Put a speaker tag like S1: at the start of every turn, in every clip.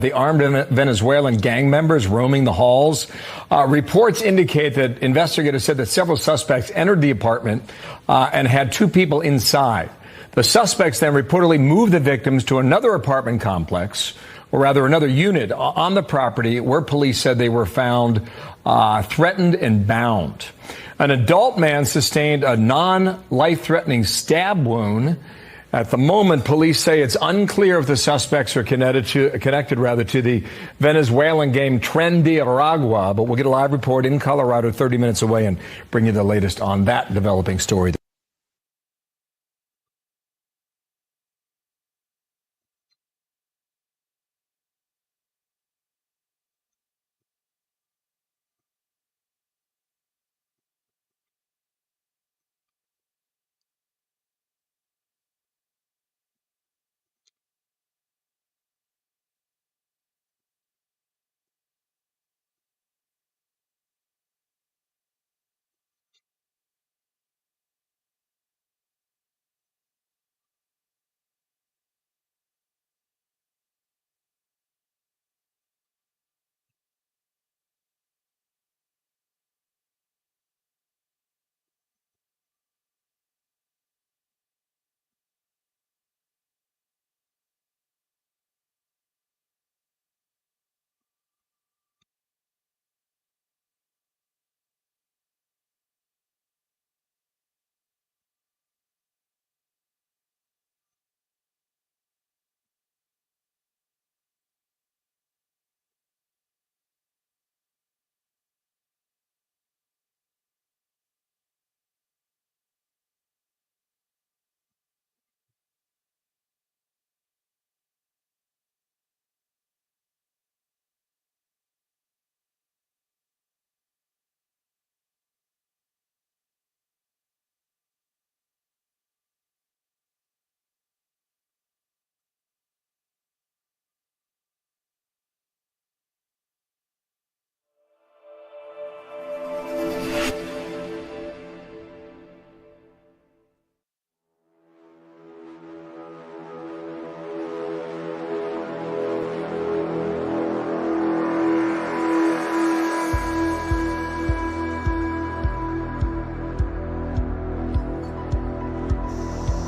S1: The armed Venezuelan gang members roaming the halls. Reports indicate that investigators said that several suspects entered the apartment and had two people inside. The suspects then reportedly moved the victims to another apartment complex, or rather another unit on the property, where police said they were found threatened and bound. An adult man sustained a non-life-threatening stab wound. At the moment, police say it's unclear if the suspects are connected to the Venezuelan gang Tren de Aragua, but we'll get a live report in Colorado 30 minutes away and bring you the latest on that developing story.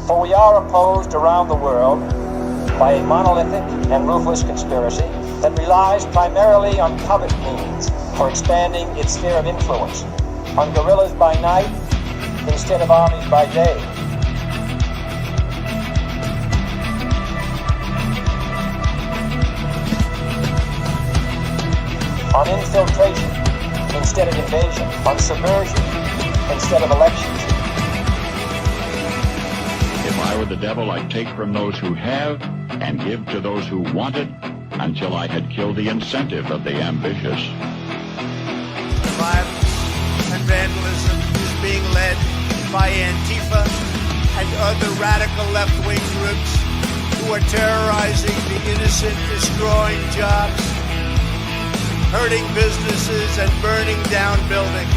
S2: For we are opposed around the world by a monolithic and ruthless conspiracy that relies primarily on covert means for expanding its sphere of influence, on guerrillas by night instead of armies by day. On infiltration instead of invasion, on subversion instead of elections.
S3: If I were the devil, I'd take from those who have and give to those who want it until I had killed the incentive of the ambitious.
S4: Violence and vandalism is being led by Antifa and other radical left-wing groups who are terrorizing the innocent, destroying jobs, hurting businesses, and burning down buildings.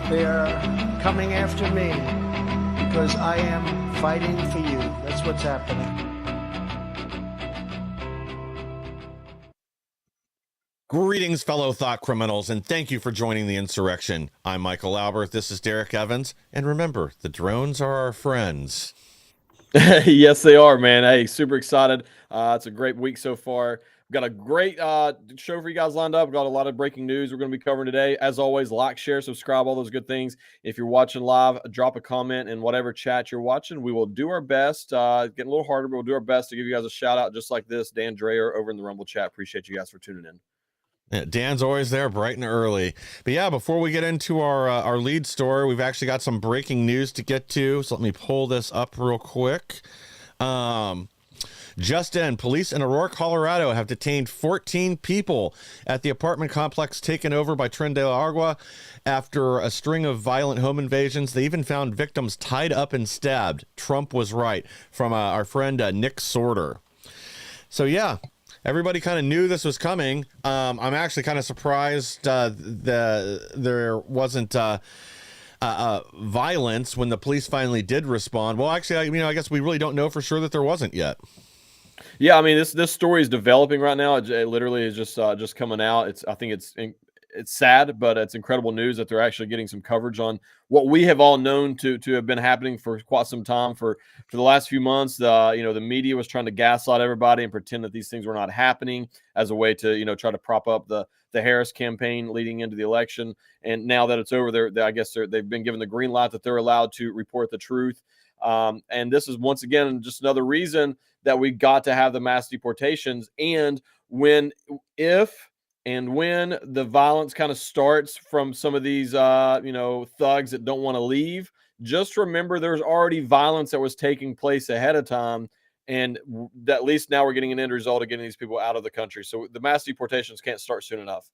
S4: They are coming after me because I am fighting for you. That's what's happening.
S5: Greetings, fellow thought criminals, and thank you for joining the Insurrection. I'm Michael Lauber. This is Derrick Evans. And remember, the drones are our friends.
S6: Yes, they are, man. Hey, super excited. It's a great week so far. We've got a great show for you guys lined up. We've got a lot of breaking news we're going to be covering today. As always, like, share, subscribe, all those good things. If you're watching live, drop a comment in whatever chat you're watching. We will do our best. Getting a little harder, but we'll do our best to give you guys a shout out just like this. Dan Dreyer over in the Rumble chat. Appreciate you guys for tuning in.
S5: Yeah, Dan's always there bright and early. But yeah, before we get into our lead story, we've actually got some breaking news to get to. So let me pull this up real quick. Just in, police in Aurora, Colorado have detained 14 people at the apartment complex taken over by Tren de Agua after a string of violent home invasions. They even found victims tied up and stabbed. Trump was right, from our friend Nick Sorter. So, yeah. Everybody kind of knew this was coming. I'm actually kind of surprised there wasn't violence when the police finally did respond. Well, actually, I guess we really don't know for sure that there wasn't yet.
S6: Yeah, I mean, this story is developing right now. It literally is just coming out. I think it's sad, but it's incredible news that they're actually getting some coverage on what we have all known to have been happening for quite some time. For the last few months, the media was trying to gaslight everybody and pretend that these things were not happening as a way to try to prop up the Harris campaign leading into the election. And now that it's over, they've been given the green light that they're allowed to report the truth. And this is once again just another reason that we got to have the mass deportations. And if when the violence kind of starts from some of these, thugs that don't want to leave, just remember there's already violence that was taking place ahead of time. And at least now we're getting an end result of getting these people out of the country. So the mass deportations can't start soon enough.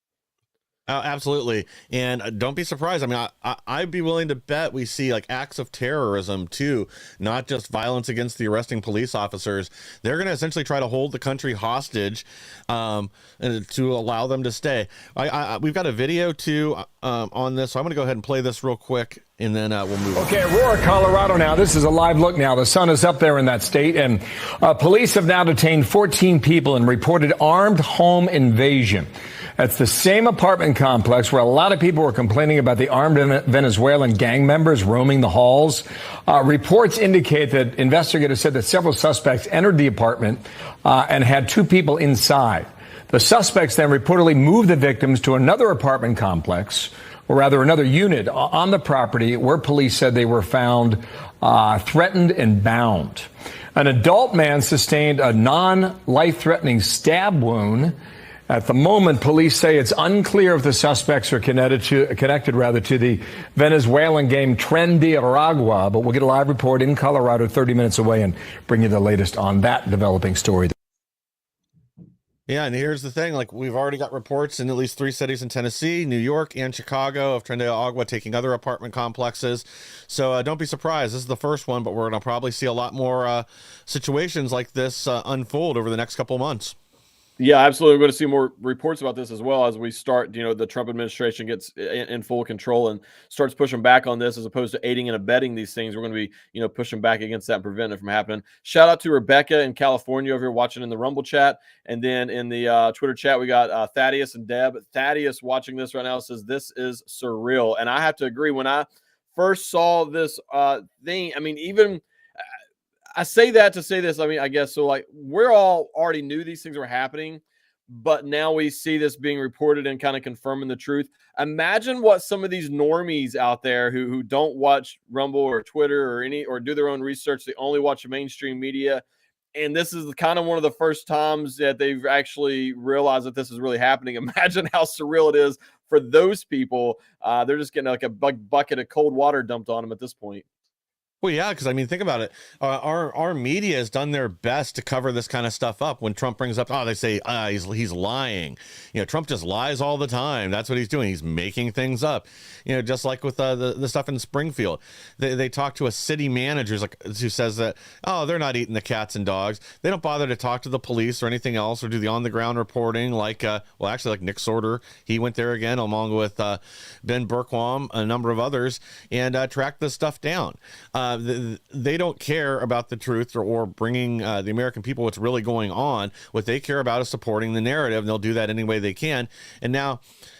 S5: Absolutely. And don't be surprised. I mean, I'd be willing to bet we see like acts of terrorism too, not just violence against the arresting police officers. They're going to essentially try to hold the country hostage and to allow them to stay. We've got a video too on this. So I'm going to go ahead and play this real quick, and then we'll move on.
S1: Okay, Aurora, Colorado now. This is a live look now. The sun is up there in that state, and police have now detained 14 people and reported armed home invasion. That's the same apartment complex where a lot of people were complaining about the armed Venezuelan gang members roaming the halls. Reports indicate that investigators said that several suspects entered the apartment and had two people inside. The suspects then reportedly moved the victims to another apartment complex, or rather another unit on the property where police said they were found threatened and bound. An adult man sustained a non-life-threatening stab wound. At the moment, police say it's unclear if the suspects are connected to the Venezuelan gang Tren de Agua, but we'll get a live report in Colorado 30 minutes away and bring you the latest on that developing story.
S5: Yeah, and here's the thing, like we've already got reports in at least 3 cities in Tennessee, New York, and Chicago of Tren de Agua taking other apartment complexes. So don't be surprised. This is the first one, but we're going to probably see a lot more situations like this unfold over the next couple of months.
S6: Yeah, absolutely. We're going to see more reports about this as well as we start, the Trump administration gets in full control and starts pushing back on this as opposed to aiding and abetting these things. We're going to be, pushing back against that and preventing it from happening. Shout out to Rebecca in California over here watching in the Rumble chat. And then in the Twitter chat, we got Thaddeus and Deb. Thaddeus watching this right now says, this is surreal. And I have to agree. When I first saw this thing, I mean, even I say that to say this. I mean, I guess so. Like, we're all already knew these things were happening, but now we see this being reported and kind of confirming the truth. Imagine what some of these normies out there who don't watch Rumble or Twitter or do their own research. They only watch the mainstream media. And this is kind of one of the first times that they've actually realized that this is really happening. Imagine how surreal it is for those people. They're just getting like a bucket of cold water dumped on them at this point.
S5: Well, yeah, because I mean, think about it. Our media has done their best to cover this kind of stuff up. When Trump brings up, they say he's lying. Trump just lies all the time. That's what he's doing. He's making things up. Just like with the stuff in Springfield. They talk to a city manager who says that they're not eating the cats and dogs. They don't bother to talk to the police or anything else or do the on the ground reporting. Like Nick Sorter, he went there again along with Ben Berquam, a number of others, and tracked this stuff down. They don't care about the truth or bringing the American people what's really going on. What they care about is supporting the narrative, and they'll do that any way they can. And now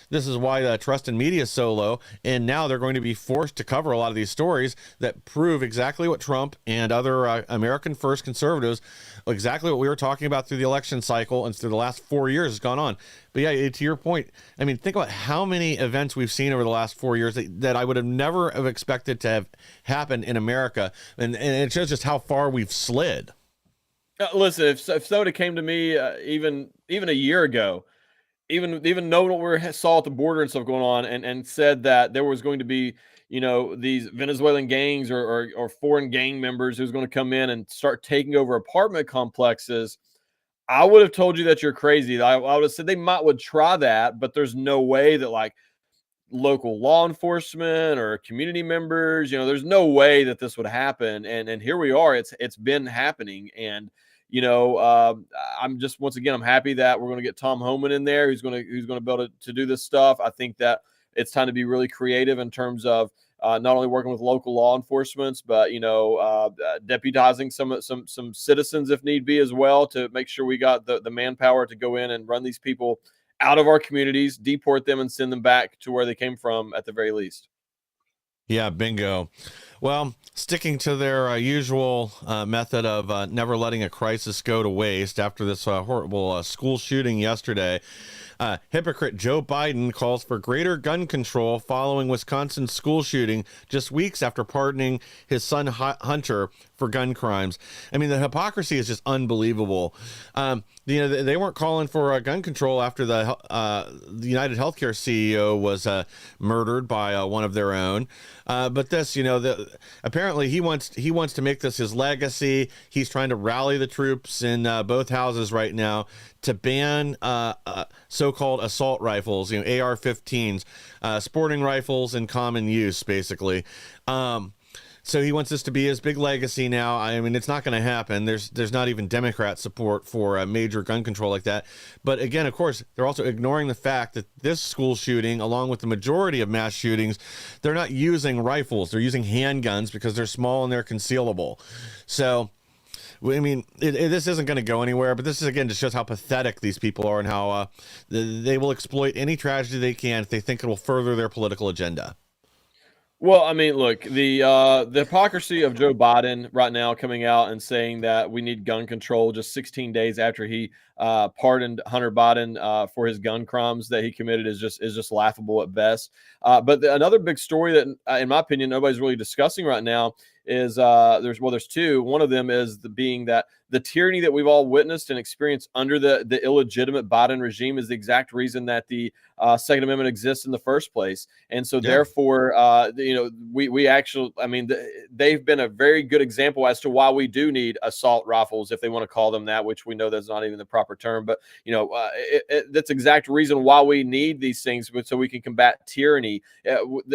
S5: this is why the trust in media is so low. And now they're going to be forced to cover a lot of these stories that prove exactly what Trump and other American first conservatives, exactly what we were talking about through the election cycle and through the last 4 years has gone on. But yeah, to your point, I mean, think about how many events we've seen over the last 4 years that I would have never have expected to have happened in America. And it shows just how far we've slid.
S6: Listen, if Soda came to me even a year ago, even knowing what we saw at the border and stuff going on, and said that there was going to be, these Venezuelan gangs or foreign gang members who's going to come in and start taking over apartment complexes, I would have told you that you're crazy. I would have said they would try that, but there's no way that like local law enforcement or community members, there's no way that this would happen. And here we are. It's been happening. And I'm just, once again, I'm happy that we're going to get Tom Homan in there, who's going to be able to do this stuff. I think that it's time to be really creative in terms of not only working with local law enforcement, but deputizing some citizens if need be as well, to make sure we got the manpower to go in and run these people out of our communities, deport them, and send them back to where they came from at the very least.
S5: Yeah, bingo. Well, sticking to their usual method of never letting a crisis go to waste after this horrible school shooting yesterday, hypocrite Joe Biden calls for greater gun control following Wisconsin school shooting just weeks after pardoning his son Hunter for gun crimes. I mean, the hypocrisy is just unbelievable. They weren't calling for gun control after the United Healthcare CEO was murdered by one of their own. But this, apparently he wants to make this his legacy. He's trying to rally the troops in both houses right now to ban so-called assault rifles, AR-15s, sporting rifles in common use, basically. So he wants this to be his big legacy now. I mean, it's not going to happen. There's not even Democrat support for a major gun control like that. But again, of course, they're also ignoring the fact that this school shooting, along with the majority of mass shootings, they're not using rifles. They're using handguns because they're small and they're concealable. So, I mean, this isn't going to go anywhere, but this is, again, just shows how pathetic these people are and how they will exploit any tragedy they can if they think it will further their political agenda.
S6: Well, I mean, look, the hypocrisy of Joe Biden right now coming out and saying that we need gun control just 16 days after he pardoned Hunter Biden for his gun crimes that he committed is just laughable at best. But another big story that, in my opinion, nobody's really discussing right now is there's two. One of them is being that the tyranny that we've all witnessed and experienced under the illegitimate Biden regime is the exact reason that the Second Amendment exists in the first place. And so therefore, we actually, I mean, they've been a very good example as to why we do need assault rifles, if they want to call them that, which we know that's not even the proper term. But, that's the exact reason why we need these things, so we can combat tyranny.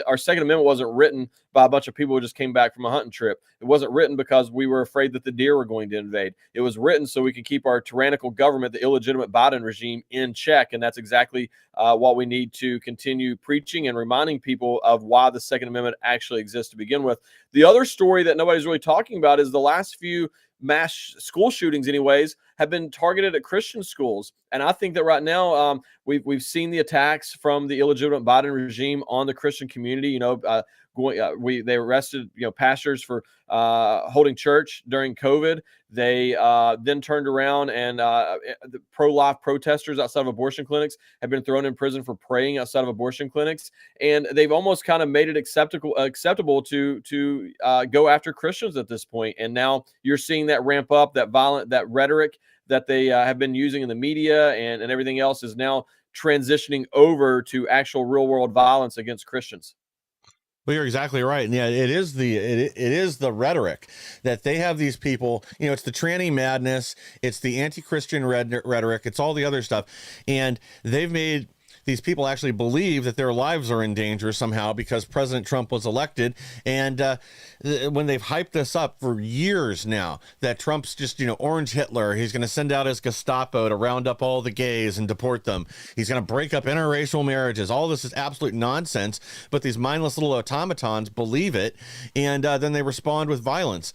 S6: Our Second Amendment wasn't written by a bunch of people who just came back from a hunting trip. It wasn't written because we were afraid that the deer were going to invade. It was written so we can keep our tyrannical government, the illegitimate Biden regime, in check. And that's exactly what we need to continue preaching and reminding people of why the Second Amendment actually exists to begin with. The other story that nobody's really talking about is the last few mass school shootings, anyways, have been targeted at Christian schools. And I think that right now we've seen the attacks from the illegitimate Biden regime on the Christian community. They arrested pastors for holding church during COVID. They then turned around and the pro-life protesters outside of abortion clinics have been thrown in prison for praying outside of abortion clinics. And they've almost kind of made it acceptable to go after Christians at this point. And now you're seeing that ramp up, that rhetoric that they have been using in the media and everything else is now transitioning over to actual real world violence against Christians.
S5: Well, you're exactly right. And yeah, it is the rhetoric that they have these people, it's the tranny madness. It's the anti-Christian rhetoric. It's all the other stuff. And they've made these people actually believe that their lives are in danger somehow because President Trump was elected. And when they've hyped this up for years now, that Trump's just, orange Hitler, he's going to send out his Gestapo to round up all the gays and deport them. He's going to break up interracial marriages. All this is absolute nonsense, but these mindless little automatons believe it. And then they respond with violence.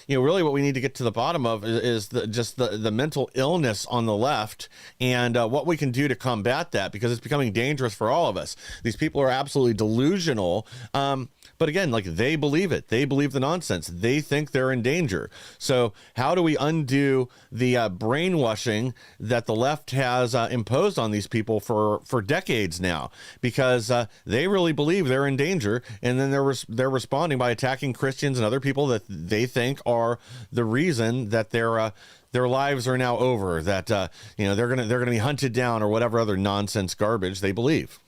S5: Really what we need to get to the bottom of is the mental illness on the left and what we can do to combat that, because it's becoming dangerous for all of us. These people are absolutely delusional. But again, like, they believe it. They believe the nonsense. They think they're in danger. So how do we undo the brainwashing that the left has imposed on these people for decades now? Because they really believe they're in danger, and then they're responding by attacking Christians and other people that they think are the reason that their lives are now over, that they're gonna be hunted down, or whatever other nonsense garbage they believe.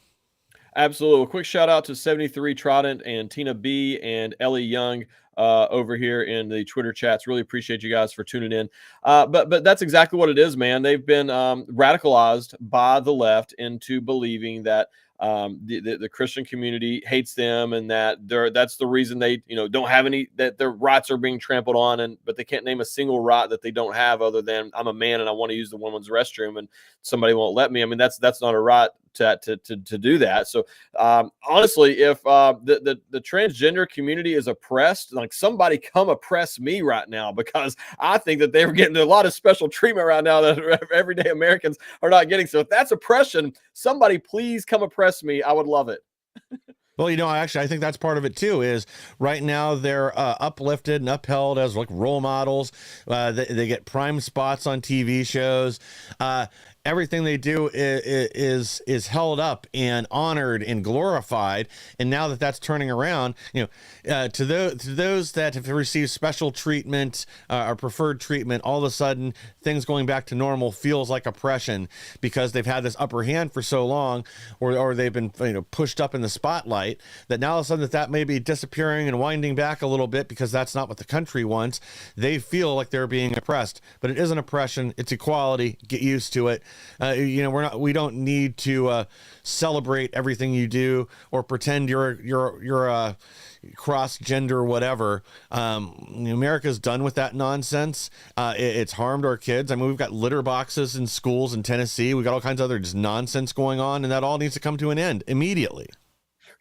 S6: Absolutely. A quick shout out to 73 Trident and Tina B and Ellie Young over here in the Twitter chats. Really appreciate you guys for tuning in. But that's exactly what it is, man. They've been radicalized by the left into believing that the Christian community hates them, and that that's the reason they don't have any, that their rights are being trampled on, but they can't name a single right that they don't have other than I'm a man and I want to use the women's restroom and somebody won't let me. I mean, that's not a right to do that. So honestly, if the transgender community is oppressed, like, somebody come oppress me right now, because I think that they're getting a lot of special treatment right now that everyday Americans are not getting. So if that's oppression, somebody please come oppress me. I would love it.
S5: Well, actually, I think that's part of it too. Is right now they're uplifted and upheld as like role models. They get prime spots on TV shows. Everything they do is held up and honored and glorified. And now that that's turning around, to those that have received special treatment or preferred treatment, all of a sudden things going back to normal feels like oppression, because they've had this upper hand for so long, or they've been pushed up in the spotlight, that now all of a sudden that may be disappearing and winding back a little bit, because that's not what the country wants. They feel like they're being oppressed, but it isn't oppression. It's equality. Get used to it. We don't need to celebrate everything you do or pretend you're cross gender or whatever. America's done with that nonsense. It's harmed our kids. I mean, we've got litter boxes in schools in Tennessee. We've got all kinds of other just nonsense going on, and that all needs to come to an end immediately.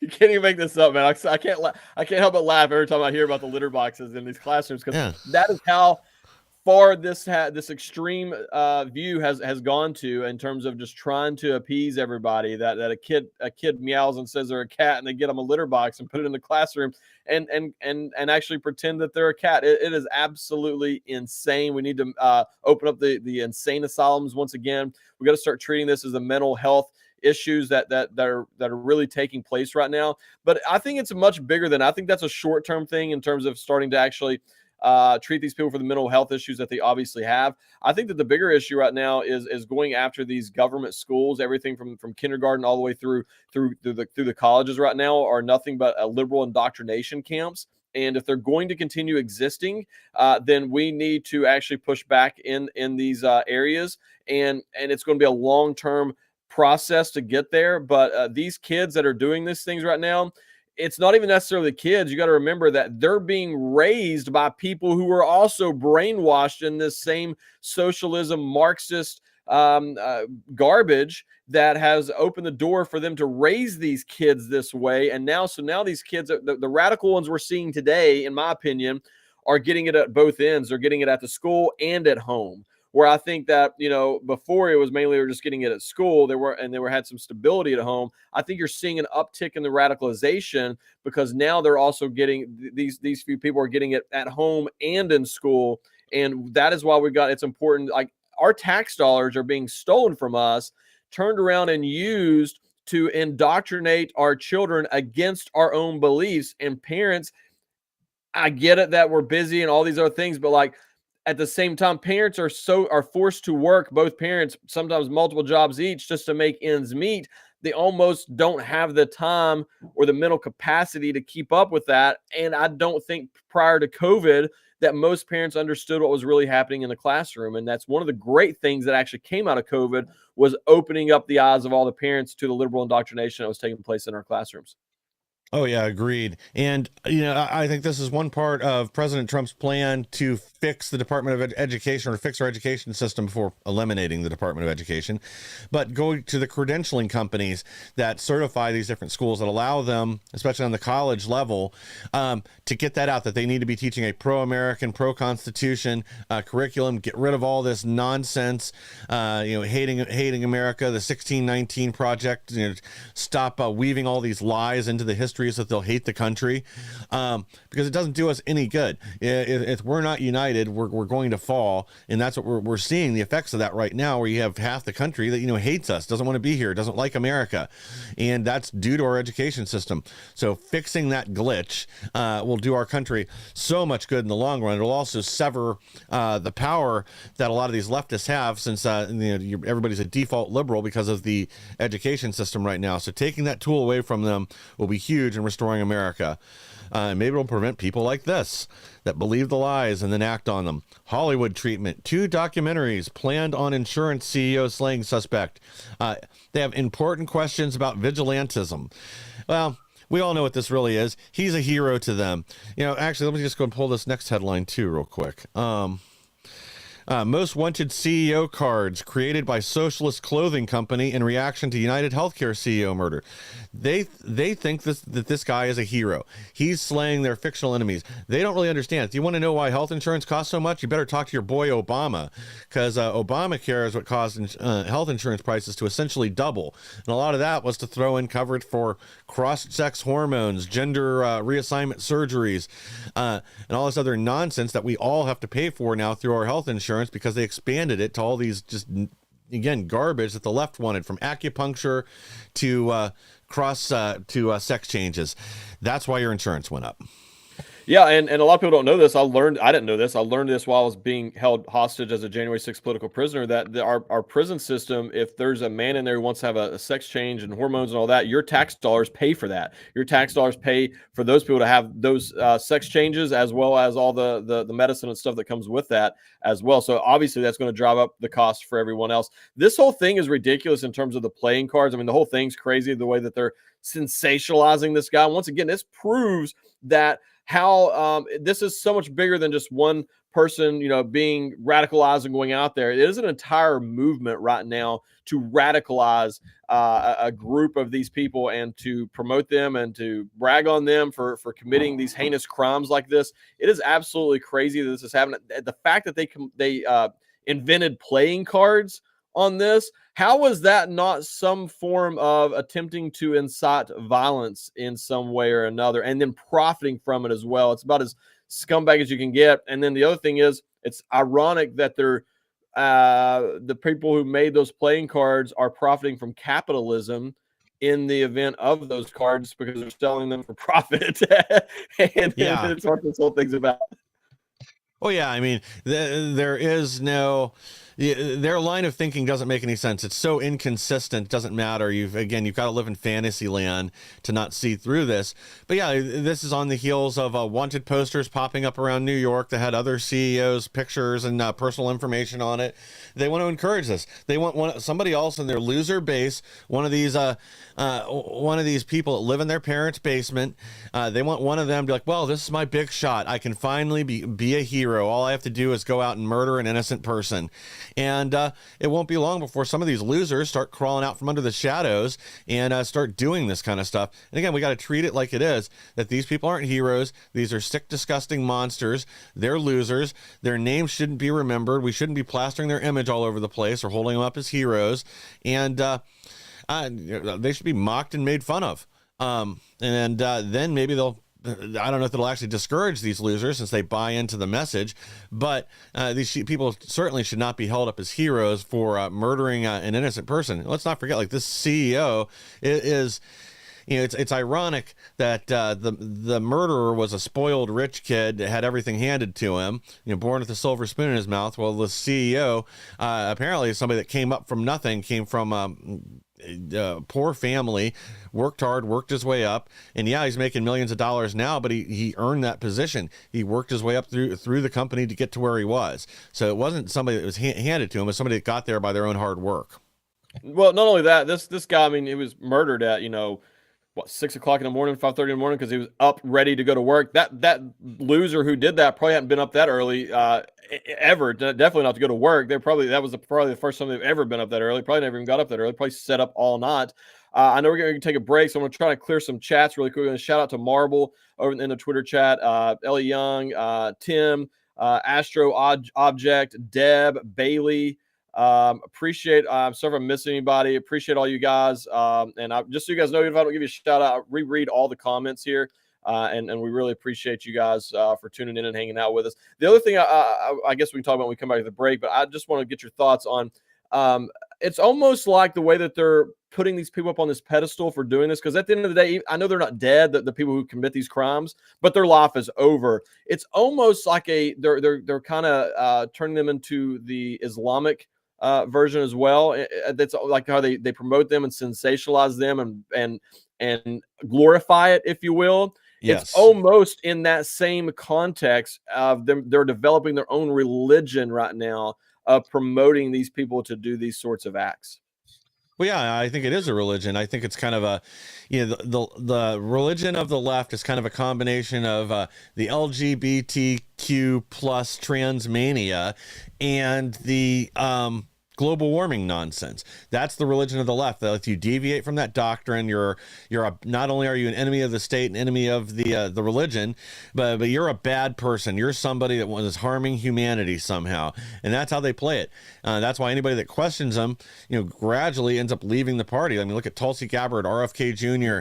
S6: You can't even make this up, man. I can't help but laugh every time I hear about the litter boxes in these classrooms, because that is how far this extreme view has gone to, in terms of just trying to appease everybody. That a kid meows and says they're a cat, and they get them a litter box and put it in the classroom and actually pretend that they're a cat. It is absolutely insane. We need to open up the insane asylums once again. We got to start treating this as a mental health issues that are really taking place right now. But I think it's much bigger than, I think that's a short-term thing in terms of starting to actually treat these people for the mental health issues that they obviously have. I think that the bigger issue right now is going after these government schools. Everything from kindergarten all the way through the colleges right now are nothing but liberal indoctrination camps. And if they're going to continue existing, then we need to actually push back in these areas. And it's going to be a long-term process to get there. But these kids that are doing these things right now, it's not even necessarily the kids. You got to remember that they're being raised by people who are also brainwashed in this same socialism, Marxist garbage that has opened the door for them to raise these kids this way. And now these kids, the radical ones we're seeing today, in my opinion, are getting it at both ends. They're getting it at the school and at home. Where I think that, before it was mainly they were just getting it at school, they had some stability at home. I think you're seeing an uptick in the radicalization, because now they're also getting, these few people are getting it at home and in school. And that is why it's important. Like, our tax dollars are being stolen from us, turned around and used to indoctrinate our children against our own beliefs. And parents, I get it that we're busy and all these other things, but like, at the same time, parents are forced to work, both parents, sometimes multiple jobs each, just to make ends meet. They almost don't have the time or the mental capacity to keep up with that. And I don't think prior to COVID that most parents understood what was really happening in the classroom. And that's one of the great things that actually came out of COVID, was opening up the eyes of all the parents to the liberal indoctrination that was taking place in our classrooms.
S5: Oh, yeah, agreed. And, I think this is one part of President Trump's plan to fix the Department of Education, or fix our education system before eliminating the Department of Education, but going to the credentialing companies that certify these different schools, that allow them, especially on the college level, to get that out, that they need to be teaching a pro-American, pro-Constitution curriculum, get rid of all this nonsense, hating America, the 1619 Project, stop weaving all these lies into the history history is that they'll hate the country, because it doesn't do us any good. If we're not united, we're going to fall, and that's what we're seeing the effects of that right now, where you have half the country that hates us, doesn't want to be here, doesn't like America, and that's due to our education system. So fixing that glitch will do our country so much good in the long run. It'll also sever the power that a lot of these leftists have, since everybody's a default liberal because of the education system right now. So taking that tool away from them will be huge in restoring America. Maybe it'll prevent people like this that believe the lies and then act on them. Hollywood treatment. 2 documentaries planned on insurance CEO slaying suspect. They have important questions about vigilantism. Well, we all know what this really is. He's a hero to them. Actually, let me just go and pull this next headline too real quick. Most wanted CEO cards created by socialist clothing company in reaction to United Healthcare CEO murder. They think that this guy is a hero. He's slaying their fictional enemies. They don't really understand. If you want to know why health insurance costs so much, you better talk to your boy Obama, because Obamacare is what caused health insurance prices to essentially double. And a lot of that was to throw in coverage for cross-sex hormones, gender reassignment surgeries, and all this other nonsense that we all have to pay for now through our health insurance, because they expanded it to all these just, again, garbage that the left wanted, from acupuncture to sex changes. That's why your insurance went up.
S6: Yeah, and a lot of people don't know this. I didn't know this. I learned this while I was being held hostage as a January 6th political prisoner, that our prison system, if there's a man in there who wants to have a sex change and hormones and all that, your tax dollars pay for that. Your tax dollars pay for those people to have those sex changes, as well as all the medicine and stuff that comes with that as well. So obviously that's going to drive up the cost for everyone else. This whole thing is ridiculous in terms of the playing cards. I mean, the whole thing's crazy, the way that they're sensationalizing this guy. Once again, this proves that how this is so much bigger than just one person, being radicalized and going out there. It is an entire movement right now to radicalize a group of these people and to promote them and to brag on them for committing these heinous crimes like this. It is absolutely crazy that this is happening. The fact that they invented playing cards on this, how was that not some form of attempting to incite violence in some way or another, and then profiting from it as well? It's about as scumbag as you can get. And then the other thing is, it's ironic that they're the people who made those playing cards are profiting from capitalism in the event of those cards, because they're selling them for profit. and it's what this whole thing's about.
S5: Well, yeah, I mean, there is no... their line of thinking doesn't make any sense. It's so inconsistent. It doesn't matter. You've got to live in fantasy land to not see through this. But yeah, this is on the heels of wanted posters popping up around New York that had other CEOs' pictures and personal information on it. They want to encourage this. They want somebody else in their loser base, one of these people that live in their parents' basement. They want one of them to be like, well, this is my big shot. I can finally be a hero. All I have to do is go out and murder an innocent person. And it won't be long before some of these losers start crawling out from under the shadows and start doing this kind of stuff. And again, we got to treat it like it is, that these people aren't heroes. These are sick, disgusting monsters. They're losers. Their names shouldn't be remembered. We shouldn't be plastering their image all over the place or holding them up as heroes. And they should be mocked and made fun of. And then maybe I don't know if it'll actually discourage these losers, since they buy into the message, but these people certainly should not be held up as heroes for murdering an innocent person. Let's not forget, like, this CEO is it's ironic that the murderer was a spoiled rich kid that had everything handed to him, born with a silver spoon in his mouth. Well, the CEO apparently is somebody that came up from nothing, came from poor family, worked hard, worked his way up, and yeah, he's making millions of dollars now, but he earned that position. He worked his way up through the company to get to where he was. So it wasn't somebody that was handed to him, it was somebody that got there by their own hard work.
S6: Well, not only that, this guy, I mean, he was murdered at 6 o'clock in the morning, 5:30 in the morning, because he was up ready to go to work. That loser who did that probably hadn't been up that early ever. Definitely not to go to work. That was probably the first time they've ever been up that early. Probably never even got up that early. Probably set up all night. I know we're going to take a break, so I'm going to try to clear some chats really quick. Shout out to Marble over in the Twitter chat, Ellie Young, Tim, Astro Object, Deb, Bailey, Appreciate. I'm sorry if I missed anybody. Appreciate all you guys. Just so you guys know, if I don't give you a shout out, I reread all the comments here. And we really appreciate you guys for tuning in and hanging out with us. The other thing I guess we can talk about when we come back to the break, but I just want to get your thoughts on it's almost like the way that they're putting these people up on this pedestal for doing this, because at the end of the day, I know they're not dead, the people who commit these crimes, but their life is over. It's almost like they're kind of turning them into the Islamic version as well. That's like how they promote them and sensationalize them and glorify it, if you will.
S5: Yes.
S6: It's almost in that same context of them. They're developing their own religion right now of promoting these people to do these sorts of acts.
S5: Well, yeah, I think it is a religion. I think it's kind of a, the religion of the left is kind of a combination of the LGBTQ plus trans mania and the global warming nonsense. That's the religion of the left. That if you deviate from that doctrine, not only are you an enemy of the state, an enemy of the religion, but you're a bad person. You're somebody that was harming humanity somehow, and that's how they play it. That's why anybody that questions them, gradually ends up leaving the party. I mean, look at Tulsi Gabbard, RFK Jr.,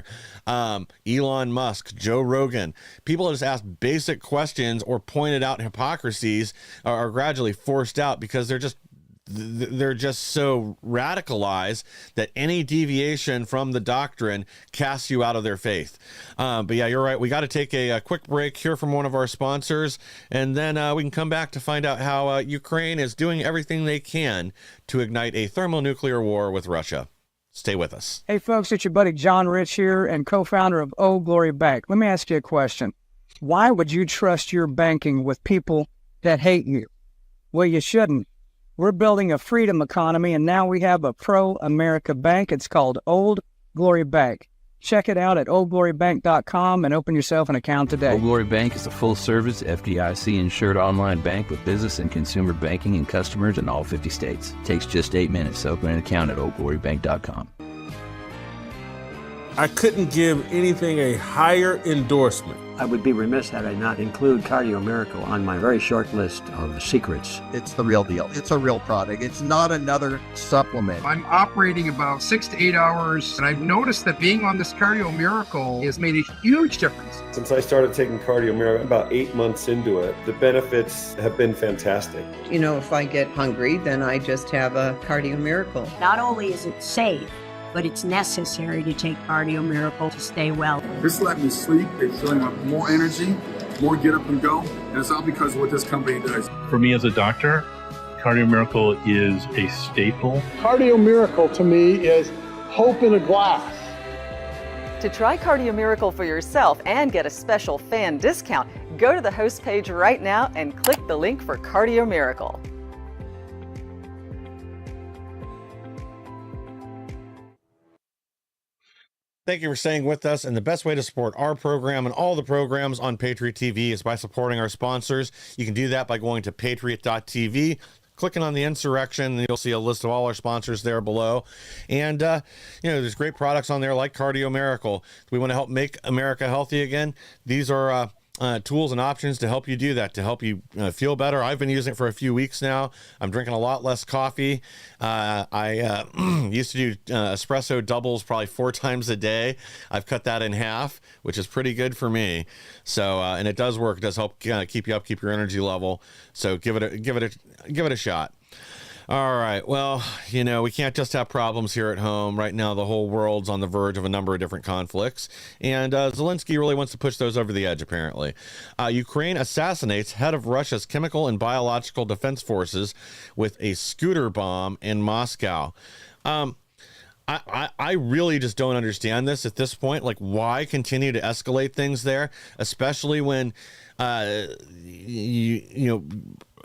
S5: Elon Musk, Joe Rogan. People that just ask basic questions or pointed out hypocrisies are gradually forced out because they're just so radicalized that any deviation from the doctrine casts you out of their faith. But yeah, you're right. We got to take a quick break here from one of our sponsors, and then we can come back to find out how Ukraine is doing everything they can to ignite a thermonuclear war with Russia. Stay with us.
S7: Hey folks, it's your buddy John Rich here and co-founder of Old Glory Bank. Let me ask you a question. Why would you trust your banking with people that hate you? Well, you shouldn't. We're building a freedom economy, and now we have a pro-America bank. It's called Old Glory Bank. Check it out at oldglorybank.com and open yourself an account today.
S8: Old Glory Bank is a full-service, FDIC-insured online bank with business and consumer banking and customers in all 50 states. It takes just 8 minutes to open an account at oldglorybank.com.
S9: I couldn't give anything a higher endorsement.
S10: I would be remiss had I not include Cardio Miracle on my very short list of secrets.
S11: It's the real deal. It's a real product. It's not another supplement.
S12: I'm operating about 6 to 8 hours, and I've noticed that being on this Cardio Miracle has made a huge difference.
S13: Since I started taking Cardio Miracle about 8 months into it, the benefits have been fantastic.
S14: If I get hungry, then I just have a Cardio Miracle.
S15: Not only is it safe, but it's necessary to take Cardio Miracle to stay well.
S16: This let me sleep. It's feeling like more energy, more get up and go. And it's all because of what this company does.
S17: For me as a doctor, Cardio Miracle is a staple.
S18: Cardio Miracle to me is hope in a glass.
S19: To try Cardio Miracle for yourself and get a special fan discount, go to the host page right now and click the link for Cardio Miracle.
S5: Thank you for staying with us. And the best way to support our program and all the programs on Patriot TV is by supporting our sponsors. You can do that by going to patriot.tv, clicking on the Insurrection, and you'll see a list of all our sponsors there below. And, there's great products on there like Cardio Miracle. We want to help make America healthy again. These are tools and options to help you do that, to help you feel better. I've been using it for a few weeks now. I'm drinking a lot less coffee. I used to do espresso doubles probably 4 times a day. I've cut that in half, which is pretty good for me. So, and it does work. It does help keep you up, keep your energy level. So give it a shot. All right. Well, we can't just have problems here at home. Right now, the whole world's on the verge of a number of different conflicts. And Zelensky really wants to push those over the edge, apparently. Ukraine assassinates head of Russia's chemical and biological defense forces with a scooter bomb in Moscow. I really just don't understand this at this point. Like, why continue to escalate things there, especially when,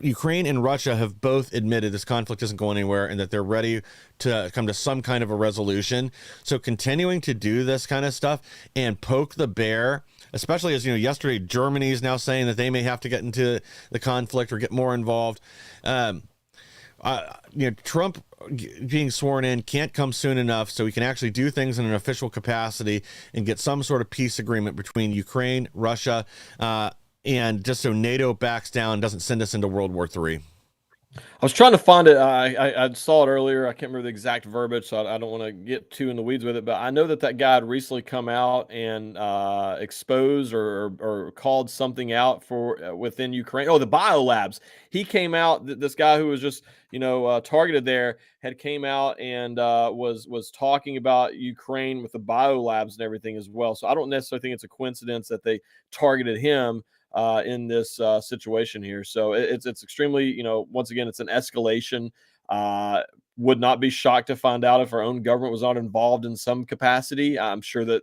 S5: Ukraine and Russia have both admitted this conflict isn't going anywhere and that they're ready to come to some kind of a resolution. So continuing to do this kind of stuff and poke the bear, especially as, yesterday, Germany is now saying that they may have to get into the conflict or get more involved. Trump being sworn in can't come soon enough so we can actually do things in an official capacity and get some sort of peace agreement between Ukraine, Russia, and just so NATO backs down, doesn't send us into World War III.
S6: I was trying to find it. I saw it earlier. I can't remember the exact verbiage, so I don't want to get too in the weeds with it. But I know that guy had recently come out and exposed or called something out for within Ukraine. Oh, the biolabs. He came out. This guy who was just targeted there had came out and was talking about Ukraine with the biolabs and everything as well. So I don't necessarily think it's a coincidence that they targeted him in this situation here. So it's extremely, once again, it's an escalation. Would not be shocked to find out if our own government was not involved in some capacity. I'm sure that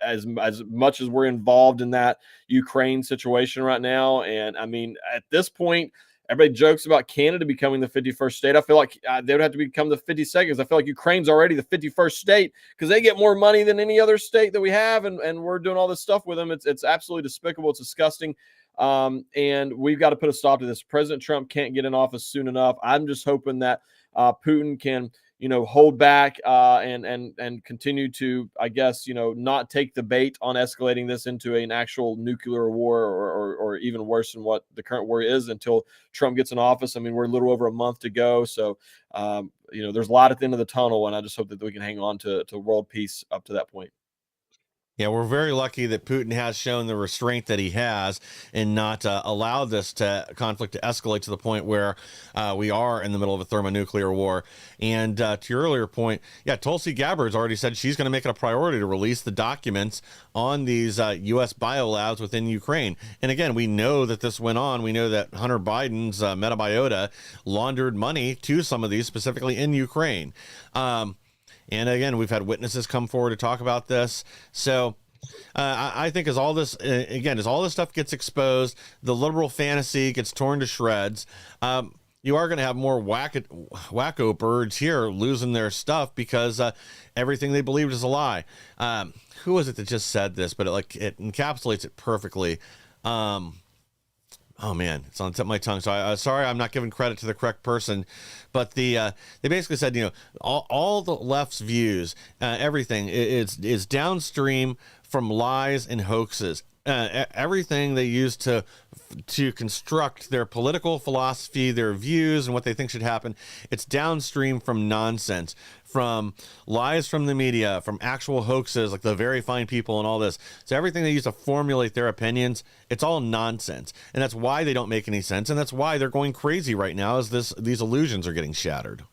S6: as much as we're involved in that Ukraine situation right now, and I mean, at this point, everybody jokes about Canada becoming the 51st state. I feel like they would have to become the 52nd. I feel like Ukraine's already the 51st state because they get more money than any other state that we have, and we're doing all this stuff with them. It's absolutely despicable. It's disgusting. And we've got to put a stop to this. President Trump can't get in office soon enough. I'm just hoping that Putin can, hold back and continue to, I guess, not take the bait on escalating this into an actual nuclear war or even worse than what the current war is until Trump gets in office. I mean, we're a little over a month to go. So, there's a lot at the end of the tunnel, and I just hope that we can hang on to world peace up to that point.
S5: Yeah, we're very lucky that Putin has shown the restraint that he has and not allowed this conflict to escalate to the point where we are in the middle of a thermonuclear war. And to your earlier point, yeah, Tulsi Gabbard's already said she's going to make it a priority to release the documents on these U.S. biolabs within Ukraine. And again, we know that this went on. We know that Hunter Biden's Metabiota laundered money to some of these, specifically in Ukraine. And again, we've had witnesses come forward to talk about this. So I think as all this stuff gets exposed, the liberal fantasy gets torn to shreds. You are going to have more wacko birds here losing their stuff because everything they believed is a lie. Who was it that just said this? But it encapsulates it perfectly. Oh man, it's on the tip of my tongue. So sorry, I'm not giving credit to the correct person, but they basically said, all the left's views, everything is downstream from lies and hoaxes. Everything they use to construct their political philosophy, their views, and what they think should happen, it's downstream from nonsense, from lies from the media, from actual hoaxes like the Very Fine People and all this. So everything they use to formulate their opinions, it's all nonsense. And that's why they don't make any sense. And that's why they're going crazy right now as these illusions are getting shattered.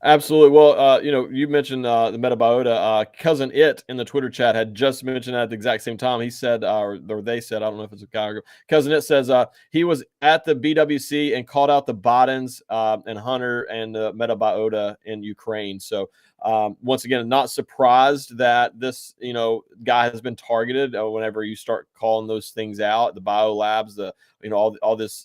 S6: Absolutely. Well, you mentioned the Metabiota. Cousin It in the Twitter chat had just mentioned that at the exact same time. He said, or they said, I don't know if it's a guy or girl. Cousin It says he was at the BWC and called out the Bidens and Hunter and the Metabiota in Ukraine. So once again, not surprised that this, guy has been targeted. Whenever you start calling those things out, the biolabs,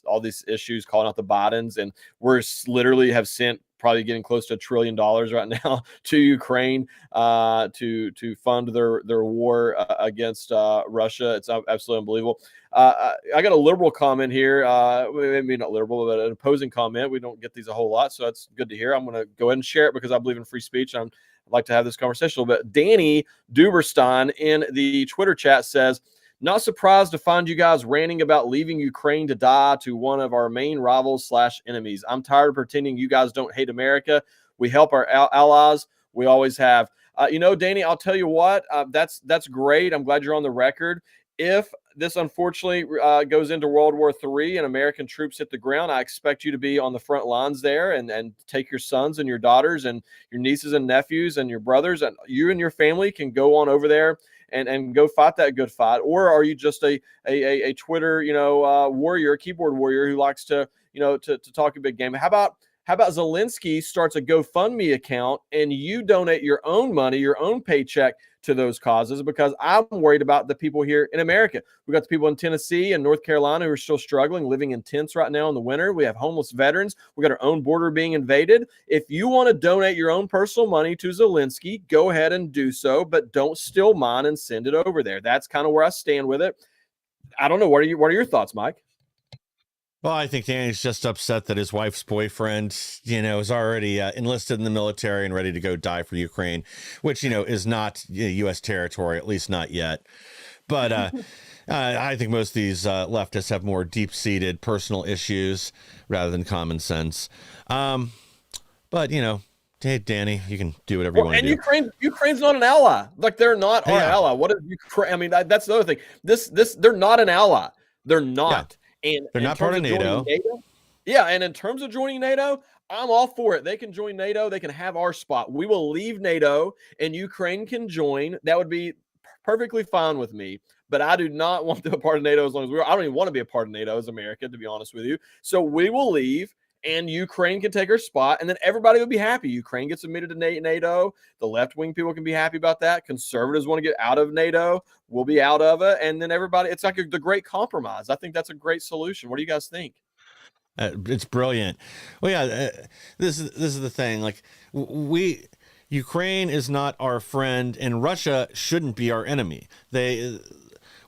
S6: all these issues, calling out the Bidens, and we're literally have sent probably getting close to $1 trillion right now to Ukraine to fund their war against Russia. It's absolutely unbelievable. I got a liberal comment here, maybe not liberal, but an opposing comment. We don't get these a whole lot, so that's good to hear. I'm going to go ahead and share it because I believe in free speech. I'd like to have this conversation a little bit. Danny Duberstein in the Twitter chat says, not surprised to find you guys ranting about leaving Ukraine to die to one of our main rivals / enemies. I'm tired of pretending you guys don't hate America. We help our allies. We always have. Danny, I'll tell you what, that's great. I'm glad you're on the record. If this unfortunately goes into World War III and American troops hit the ground, I expect you to be on the front lines there and take your sons and your daughters and your nieces and nephews and your brothers, and you and your family can go on over there and go fight that good fight. Or are you just a Twitter, warrior, keyboard warrior who likes to talk a big game? How about Zelensky starts a GoFundMe account and you donate your own money, your own paycheck to those causes? Because I'm worried about the people here in America. We've got the people in Tennessee and North Carolina who are still struggling, living in tents right now in the winter. We have homeless veterans. We got our own border being invaded. If you want to donate your own personal money to Zelensky, go ahead and do so, but don't steal mine and send it over there. That's kind of where I stand with it. I don't know. What are your thoughts, Mike?
S5: Well, I think Danny's just upset that his wife's boyfriend, is already enlisted in the military and ready to go die for Ukraine, which, is not U.S. territory, at least not yet. But I think most of these leftists have more deep-seated personal issues rather than common sense. But hey, Danny, you can do whatever you want to do.
S6: And Ukraine's not an ally. Like, they're not our ally. What is Ukraine? I mean, that's the other thing. They're not an ally. They're not. Yeah. And
S5: they're not part of NATO.
S6: Yeah, and in terms of joining NATO, I'm all for it. They can join NATO. They can have our spot. We will leave NATO, and Ukraine can join. That would be perfectly fine with me. But I do not want to be a part of NATO as long as we are. I don't even want to be a part of NATO as America, to be honest with you. So we will leave, and Ukraine can take her spot, and then everybody will be happy. Ukraine gets admitted to NATO. The left-wing people can be happy about that. Conservatives want to get out of NATO. We'll be out of it. And then everybody, it's like the great compromise. I think that's a great solution. What do you guys think?
S5: It's brilliant. Well, yeah, this is the thing. Like, Ukraine is not our friend, and Russia shouldn't be our enemy.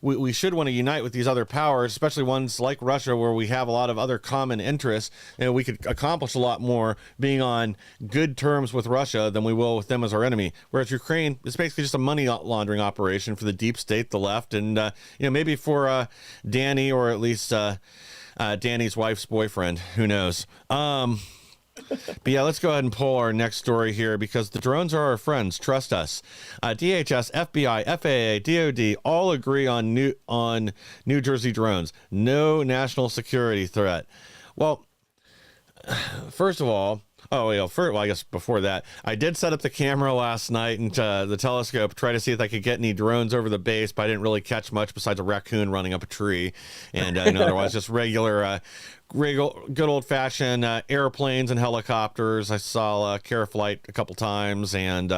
S5: We should want to unite with these other powers, especially ones like Russia, where we have a lot of other common interests, and we could accomplish a lot more being on good terms with Russia than we will with them as our enemy. Whereas Ukraine is basically just a money laundering operation for the deep state, the left, and maybe for Danny, or at least Danny's wife's boyfriend. Who knows? But yeah, let's go ahead and pull our next story here, because the drones are our friends. Trust us. DHS, FBI, FAA, DOD all agree on New Jersey drones. No national security threat. Well, first of all, I guess before that, I did set up the camera last night and the telescope, try to see if I could get any drones over the base, but I didn't really catch much besides a raccoon running up a tree, and otherwise just regular good old-fashioned airplanes and helicopters. I saw Caraflight a couple times, and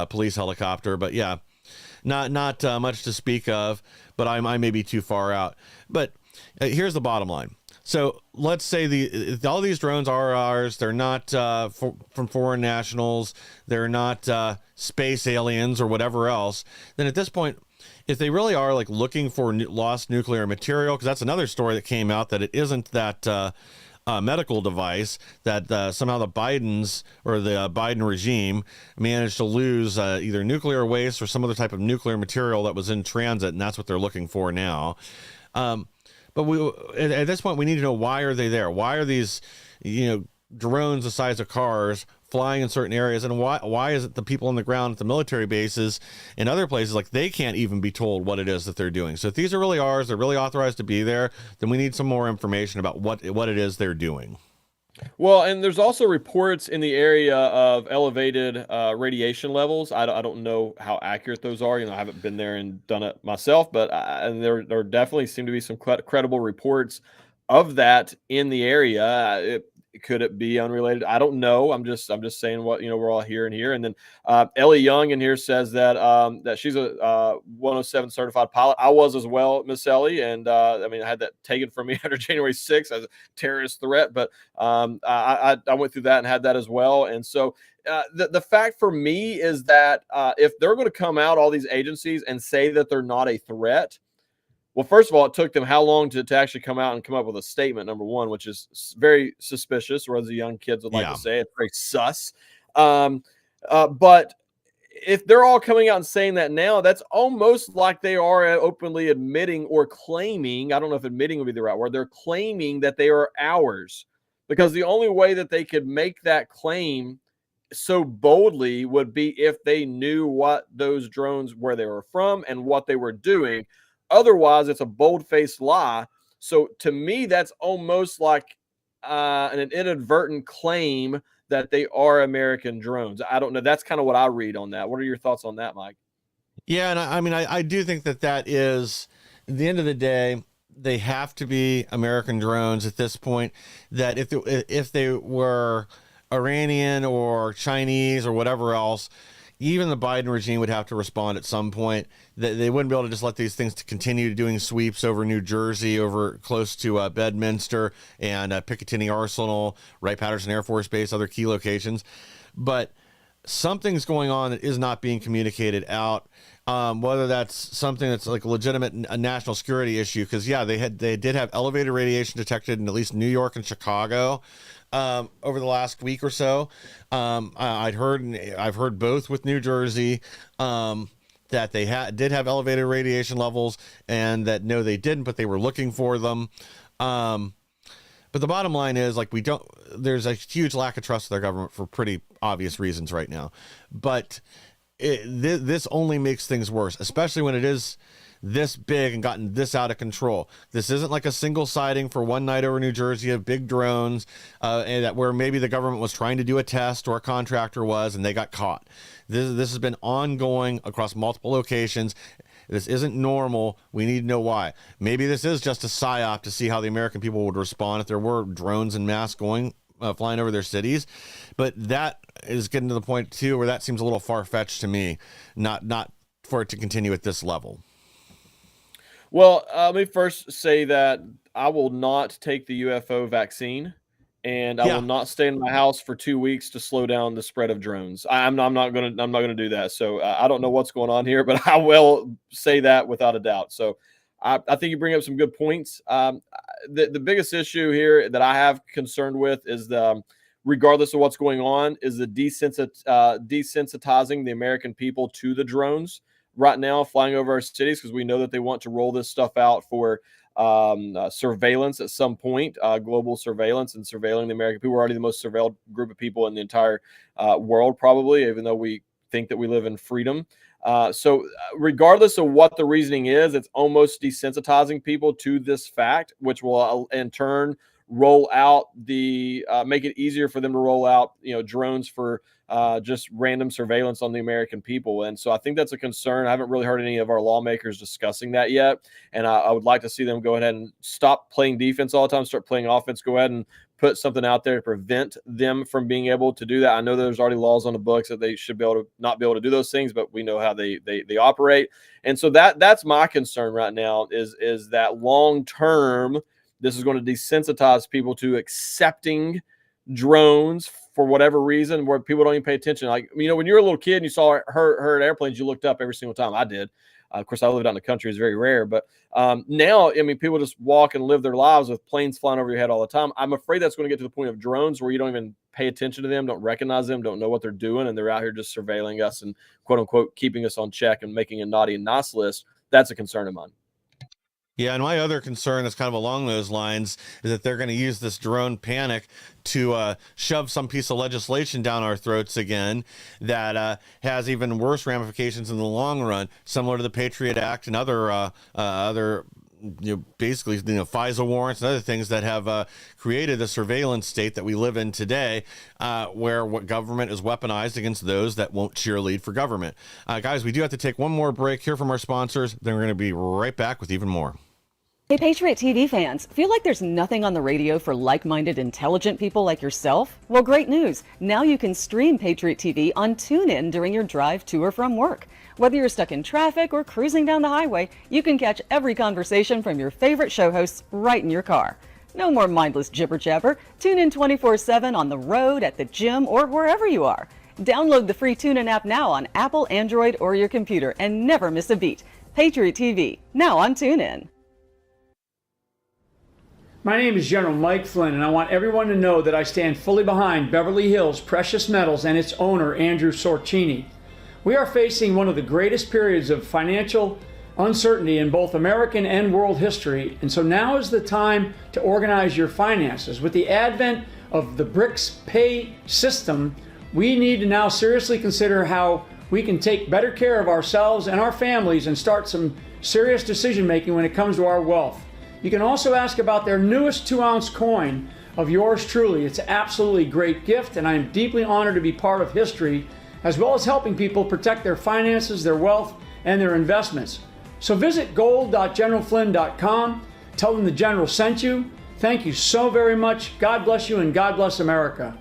S5: police helicopter, but yeah, not much to speak of. But I may be too far out. But here's the bottom line. So let's say all these drones are ours. They're not from foreign nationals. They're not space aliens or whatever else. Then at this point, if they really are like looking for lost nuclear material, because that's another story that came out, that it isn't that medical device, that somehow the Bidens or the Biden regime managed to lose either nuclear waste or some other type of nuclear material that was in transit, and that's what they're looking for now. But at this point, we need to know, why are they there? Why are these, drones the size of cars flying in certain areas? And why is it the people on the ground at the military bases and other places, like, they can't even be told what it is that they're doing? So if these are really ours, they're really authorized to be there, then we need some more information about what it is they're doing.
S6: Well, and there's also reports in the area of elevated radiation levels. I don't know how accurate those are. I haven't been there and done it myself, but and there definitely seem to be some credible reports of that in the area. Could it be unrelated? I don't know. I'm just saying what we're all hearing here. And then Ellie Young in here says that that she's a 107 certified pilot. I was as well, Miss Ellie, and I had that taken from me after January 6th as a terrorist threat. But I went through that and had that as well. And so the fact for me is that if they're going to come out, all these agencies, and say that they're not a threat. Well, first of all, it took them how long to actually come out and come up with a statement, number one, which is very suspicious, or as the young kids would like to say, it's very sus. But if they're all coming out and saying that now, that's almost like they are openly admitting or claiming, I don't know if admitting would be the right word, they're claiming that they are ours. Because the only way that they could make that claim so boldly would be if they knew what those drones, where they were from and what they were doing. Otherwise, it's a bold-faced lie. So to me, that's almost like an inadvertent claim that they are American drones. I don't know. That's kind of what I read on that. What are your thoughts on that, Mike?
S5: Yeah, and I do think that is, at the end of the day, they have to be American drones at this point. That if they were Iranian or Chinese or whatever else, even the Biden regime would have to respond at some point. They wouldn't be able to just let these things to continue doing sweeps over New Jersey, over close to Bedminster and Picatinny Arsenal, Wright-Patterson Air Force Base, other key locations. But something's going on that is not being communicated out. Whether that's something that's like a legitimate national security issue, because they did have elevated radiation detected in at least New York and Chicago over the last week or so. I've heard both with New Jersey. that they did have elevated radiation levels, and that no, they didn't, but they were looking for them. But the bottom line is, like, there's a huge lack of trust with our government for pretty obvious reasons right now. But this only makes things worse, especially when it is this big and gotten this out of control. This isn't like a single sighting for one night over New Jersey of big drones, and that where maybe the government was trying to do a test, or a contractor was, and they got caught. This has been ongoing across multiple locations. This isn't normal. We need to know why. Maybe this is just a psyop to see how the American people would respond if there were drones en masse flying over their cities. But that is getting to the point too where that seems a little far-fetched to me, not for it to continue at this level.
S6: Well, let me first say that I will not take the UFO vaccine, and I will not stay in my house for 2 weeks to slow down the spread of drones. I'm not gonna do that. So I don't know what's going on here, but I will say that without a doubt. So I think you bring up some good points. The biggest issue here that I have concerned with is regardless of what's going on, is the desensitizing the American people to the drones right now flying over our cities, because we know that they want to roll this stuff out for surveillance at some point, global surveillance, and surveilling the American people. We're already the most surveilled group of people in the entire world, probably, even though we think that we live in freedom. So regardless of what the reasoning is, it's almost desensitizing people to this fact, which will in turn roll out make it easier for them to roll out, drones for just random surveillance on the American people. And so I think that's a concern. I haven't really heard any of our lawmakers discussing that yet. And I would like to see them go ahead and stop playing defense all the time, start playing offense, go ahead and put something out there to prevent them from being able to do that. I know there's already laws on the books that they should be able to not be able to do those things, but we know how they operate. And so that's my concern right now is that long term, this is going to desensitize people to accepting drones for whatever reason, where people don't even pay attention. Like, when you were a little kid and you heard airplanes, you looked up every single time. I did. Of course, I lived out in the country. It's very rare. But now, people just walk and live their lives with planes flying over your head all the time. I'm afraid that's going to get to the point of drones where you don't even pay attention to them, don't recognize them, don't know what they're doing, and they're out here just surveilling us and, quote unquote, keeping us on check and making a naughty and nice list. That's a concern of mine.
S5: Yeah, and my other concern that's kind of along those lines is that they're going to use this drone panic to shove some piece of legislation down our throats again that has even worse ramifications in the long run, similar to the Patriot Act and other basically FISA warrants and other things that have created the surveillance state that we live in today, where what government is weaponized against those that won't cheerlead for government. Guys, we do have to take one more break here from our sponsors. Then we're going to be right back with even more.
S19: Hey, Patriot TV fans, feel like there's nothing on the radio for like-minded, intelligent people like yourself? Well, great news. Now you can stream Patriot TV on TuneIn during your drive to or from work. Whether you're stuck in traffic or cruising down the highway, you can catch every conversation from your favorite show hosts right in your car. No more mindless jibber-jabber. Tune in 24/7 on the road, at the gym, or wherever you are. Download the free TuneIn app now on Apple, Android, or your computer and never miss a beat. Patriot TV, now on TuneIn.
S20: My name is General Mike Flynn, and I want everyone to know that I stand fully behind Beverly Hills Precious Metals and its owner, Andrew Sorcini. We are facing one of the greatest periods of financial uncertainty in both American and world history, and so now is the time to organize your finances. With the advent of the BRICS pay system, we need to now seriously consider how we can take better care of ourselves and our families and start some serious decision making when it comes to our wealth. You can also ask about their newest 2-ounce coin of yours truly. It's an absolutely great gift, and I am deeply honored to be part of history, as well as helping people protect their finances, their wealth, and their investments. So visit gold.generalflynn.com. Tell them the General sent you. Thank you so very much. God bless you, and God bless America.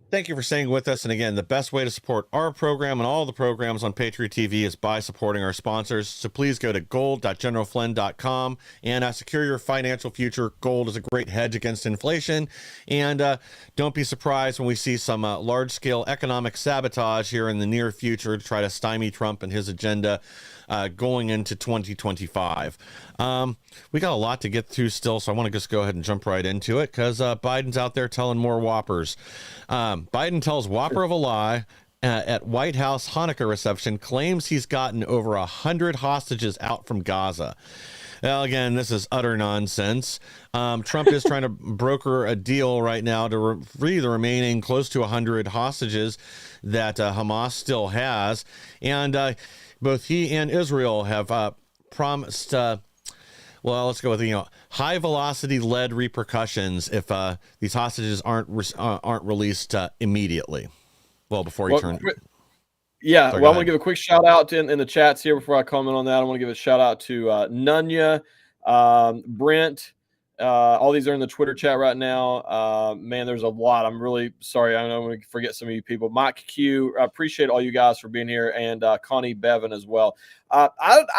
S5: Thank you for staying with us. And again, the best way to support our program and all the programs on Patriot TV is by supporting our sponsors. So please go to gold.generalflynn.com and secure your financial future. Gold is a great hedge against inflation. And don't be surprised when we see some large-scale economic sabotage here in the near future to try to stymie Trump and his agenda. going into 2025. We got a lot to get through still, so I want to just go ahead and jump right into it because Biden's out there telling more whoppers. Biden tells whopper of a lie at White House Hanukkah reception, claims he's gotten over 100 hostages out from Gaza. Well, again, this is utter nonsense. Trump is trying to broker a deal right now to free the remaining close to 100 hostages that Hamas still has. And both he and Israel have promised, well, let's go with, high velocity lead repercussions if these hostages aren't released immediately. Well, before he turned.
S6: Yeah,
S5: Sorry,
S6: well, I'm going to give a quick shout out in the chats here before I comment on that. I want to give a shout out to Nunya, Brent. All these are in the Twitter chat right now. Man, there's a lot. I'm really sorry. I know I'm going to forget some of you people. Mike Q, I appreciate all you guys for being here, and Connie Bevan as well. I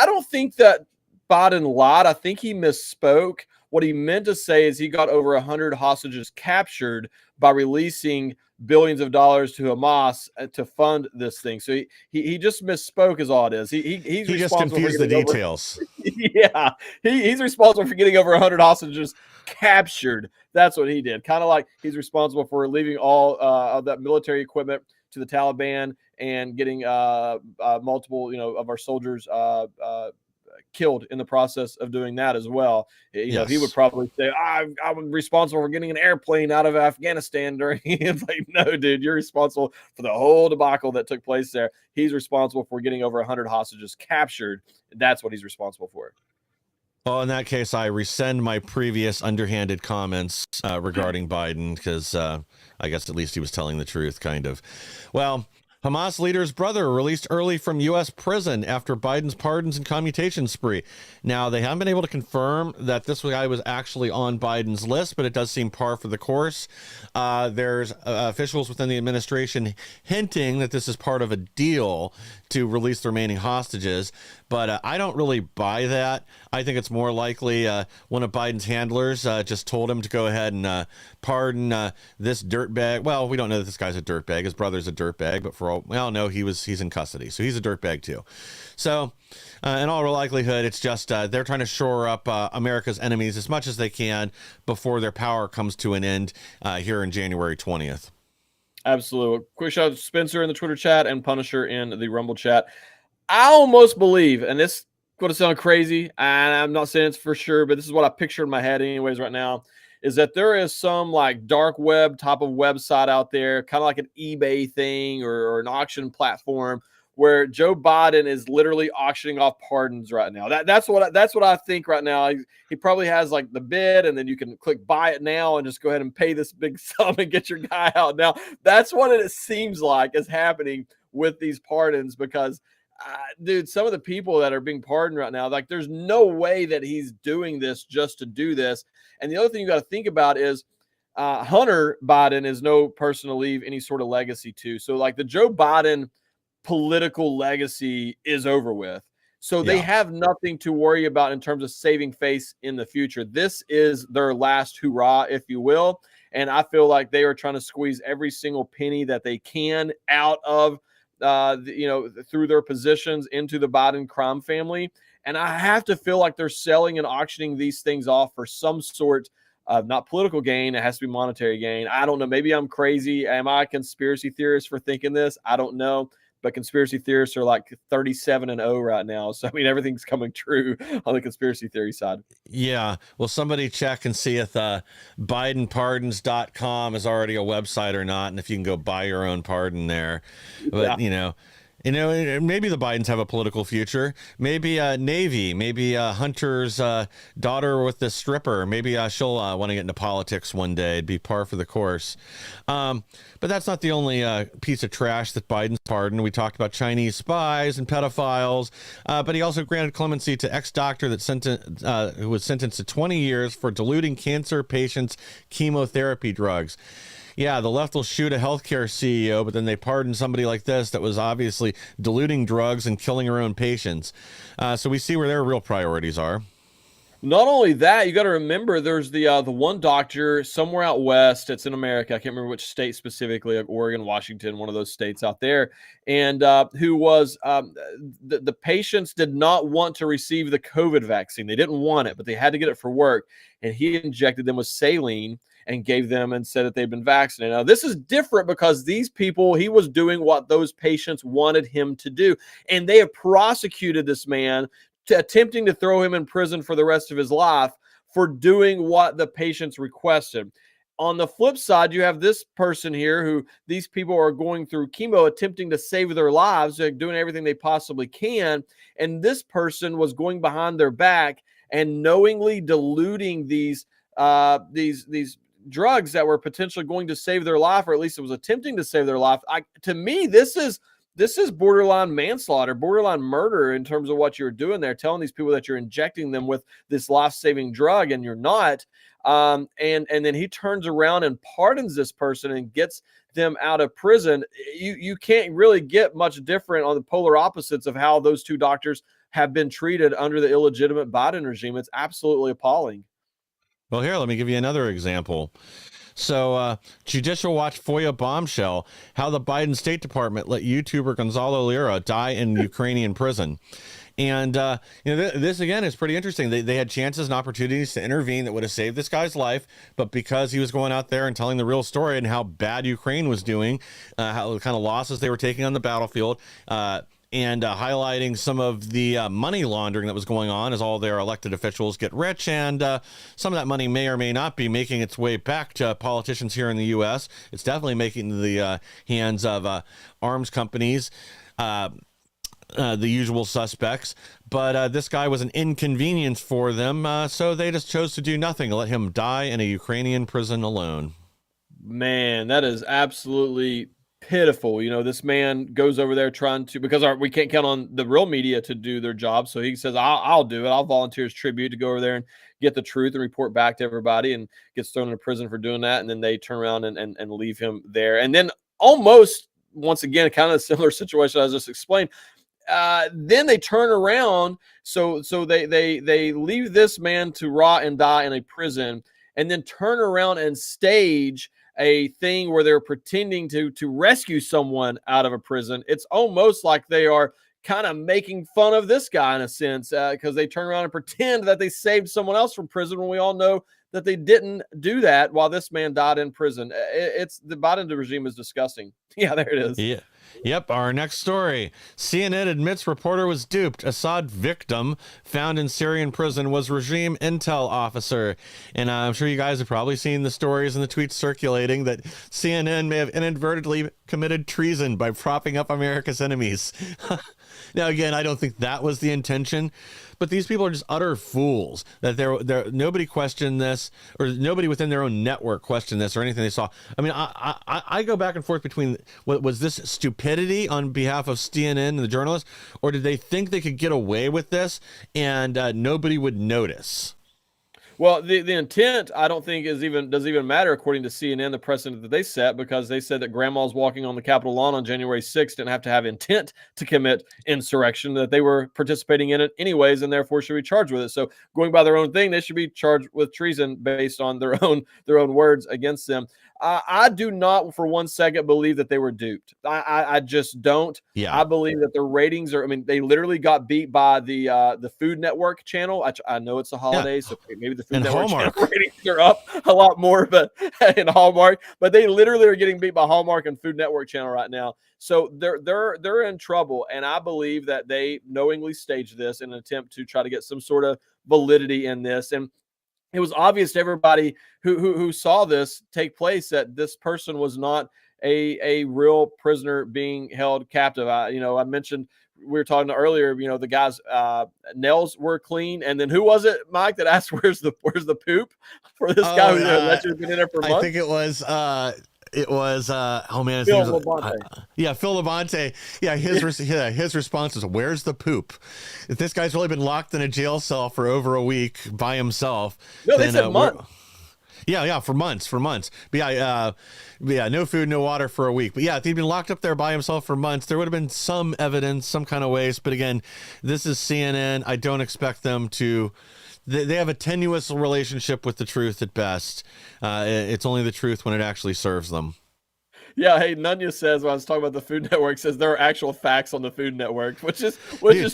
S6: don't think that Biden lied. I think he misspoke. What he meant to say is he got over 100 hostages captured by releasing billions of dollars to Hamas to fund this thing. So he just misspoke is all it is. He's
S5: just confused the details.
S6: Yeah, he's responsible for getting over 100 hostages captured. That's what he did. Kind of like he's responsible for leaving all of that military equipment to the Taliban and getting multiple, of our soldiers killed in the process of doing that as well. He would probably say, I'm responsible for getting an airplane out of Afghanistan during. It's like, no, dude, you're responsible for the whole debacle that took place there. He's responsible for getting over 100 hostages captured. That's what he's responsible for.
S5: Well, in that case, I rescind my previous underhanded comments regarding Biden because I guess at least he was telling the truth, kind of. Well, Hamas leader's brother released early from U.S. prison after Biden's pardons and commutation spree. Now, they haven't been able to confirm that this guy was actually on Biden's list, but it does seem par for the course. There's officials within the administration hinting that this is part of a deal to release the remaining hostages, but I don't really buy that. I think it's more likely one of Biden's handlers just told him to go ahead and pardon this dirtbag. Well, we don't know that this guy's a dirtbag. His brother's a dirtbag, but for all, well, no, he's in custody, so he's a dirtbag too. So in all likelihood, it's just they're trying to shore up America's enemies as much as they can before their power comes to an end here in January 20th.
S6: Absolutely. Quick shout out to Spencer in the Twitter chat and Punisher in the Rumble chat. I almost believe, and this is going to sound crazy, and I'm not saying it's for sure, but this is what I picture in my head anyways right now, is that there is some like dark web type of website out there, kind of like an eBay thing or an auction platform where Joe Biden is literally auctioning off pardons right now. That's what I think right now. He probably has like the bid, and then you can click buy it now and just go ahead and pay this big sum and get your guy out now. That's what it seems like is happening with these pardons because, dude, some of the people that are being pardoned right now, like there's no way that he's doing this just to do this. And the other thing you got to think about is Hunter Biden is no person to leave any sort of legacy to. So like the Joe Biden political legacy is over with. So they have nothing to worry about in terms of saving face in the future. This is their last hurrah, if you will. And I feel like they are trying to squeeze every single penny that they can out of, through their positions into the Biden crime family. And I have to feel like they're selling and auctioning these things off for some sort of not political gain. It has to be monetary gain. I don't know. Maybe I'm crazy. Am I a conspiracy theorist for thinking this? I don't know. But conspiracy theorists are like 37-0 right now. So, I mean, everything's coming true on the conspiracy theory side.
S5: Yeah. Well, somebody check and see if BidenPardons.com is already a website or not. And if you can go buy your own pardon there. But, maybe the Bidens have a political future. Maybe Navy, maybe Hunter's daughter with the stripper. Maybe she'll want to get into politics one day. It'd be par for the course. But that's not the only piece of trash that Biden's pardoned. We talked about Chinese spies and pedophiles, but he also granted clemency to ex-doctor who was sentenced to 20 years for diluting cancer patients' chemotherapy drugs. Yeah, the left will shoot a healthcare CEO, but then they pardon somebody like this that was obviously diluting drugs and killing her own patients. So we see where their real priorities are.
S6: Not only that, you got to remember there's the one doctor somewhere out west. It's in America. I can't remember which state specifically, like Oregon, Washington, one of those states out there, and who was the patients did not want to receive the COVID vaccine. They didn't want it, but they had to get it for work, and he injected them with saline and gave them and said that they've been vaccinated. Now, this is different because these people, he was doing what those patients wanted him to do, and they have prosecuted this man, attempting to throw him in prison for the rest of his life for doing what the patients requested. On the flip side, you have this person here who these people are going through chemo, attempting to save their lives, like doing everything they possibly can. And this person was going behind their back and knowingly diluting these drugs that were potentially going to save their life, or at least it was attempting to save their life. To me, this is borderline manslaughter, borderline murder in terms of what you're doing there, telling these people that you're injecting them with this life-saving drug and you're not. And then he turns around and pardons this person and gets them out of prison. You can't really get much different on the polar opposites of how those two doctors have been treated under the illegitimate Biden regime. It's absolutely appalling.
S5: Well, here, let me give you another example. So, Judicial Watch FOIA bombshell, how the Biden State Department let YouTuber Gonzalo Lira die in Ukrainian prison. And, this, again, is pretty interesting. They had chances and opportunities to intervene that would have saved this guy's life. But because he was going out there and telling the real story and how bad Ukraine was doing, how the kind of losses they were taking on the battlefield, and highlighting some of the money laundering that was going on as all their elected officials get rich. And some of that money may or may not be making its way back to politicians here in the U.S. It's definitely making the hands of arms companies, the usual suspects. But this guy was an inconvenience for them, so they just chose to do nothing, let him die in a Ukrainian prison alone.
S6: Man, that is absolutely pitiful. This man goes over there trying to, because we can't count on the real media to do their job. So he says, I'll do it. I'll volunteer as tribute to go over there and get the truth and report back to everybody, and gets thrown into prison for doing that. And then they turn around and leave him there. And then almost, once again, kind of a similar situation I just explained. Then they turn around. So they leave this man to rot and die in a prison, and then turn around and stage a thing where they're pretending to rescue someone out of a prison. It's almost like they are kind of making fun of this guy in a sense, because they turn around and pretend that they saved someone else from prison when we all know that they didn't do that while this man died in prison. It's the Biden regime is disgusting. Yeah, there it is.
S5: Yeah. Yep, our next story. CNN admits reporter was duped. Assad victim found in Syrian prison was regime intel officer. And I'm sure you guys have probably seen the stories and the tweets circulating that CNN may have inadvertently committed treason by propping up America's enemies. Now, again, I don't think that was the intention, but these people are just utter fools. That nobody questioned this, or nobody within their own network questioned this or anything they saw. I mean, I go back and forth between, was this stupidity on behalf of CNN and the journalists, or did they think they could get away with this and nobody would notice?
S6: Well, the intent, I don't think doesn't even matter according to CNN, the precedent that they set, because they said that grandmas walking on the Capitol lawn on January 6th didn't have to have intent to commit insurrection, that they were participating in it anyways, and therefore should be charged with it. So going by their own thing, they should be charged with treason based on their own words against them. I do not for one second believe that they were duped. I just don't.
S5: Yeah.
S6: I believe that the ratings are, they literally got beat by the Food Network channel. I know it's a holiday, so maybe the Food Network channel ratings are up a lot more, but in Hallmark, but they literally are getting beat by Hallmark and Food Network channel right now. So they're in trouble. And I believe that they knowingly staged this in an attempt to try to get some sort of validity in this. And it was obvious to everybody who saw this take place that this person was not a real prisoner being held captive. I mentioned, we were talking earlier, the guy's nails were clean. And then who was it, Mike, that asked where's the poop for this guy who's allegedly been in there for months?
S5: I think it was
S6: Phil Labonte.
S5: Phil Labonte. Yeah, his response is, "Where's the poop?" If this guy's really been locked in a jail cell for over a week by himself,
S6: no, they said months.
S5: Yeah, for months. But no food, no water for a week. But yeah, if he'd been locked up there by himself for months, there would have been some evidence, some kind of waste. But again, this is CNN. I don't expect them to. They have a tenuous relationship with the truth at best. It's only the truth when it actually serves them.
S6: Yeah, hey, Nunya says, when I was talking about the Food Network, says there are actual facts on the Food Network, which is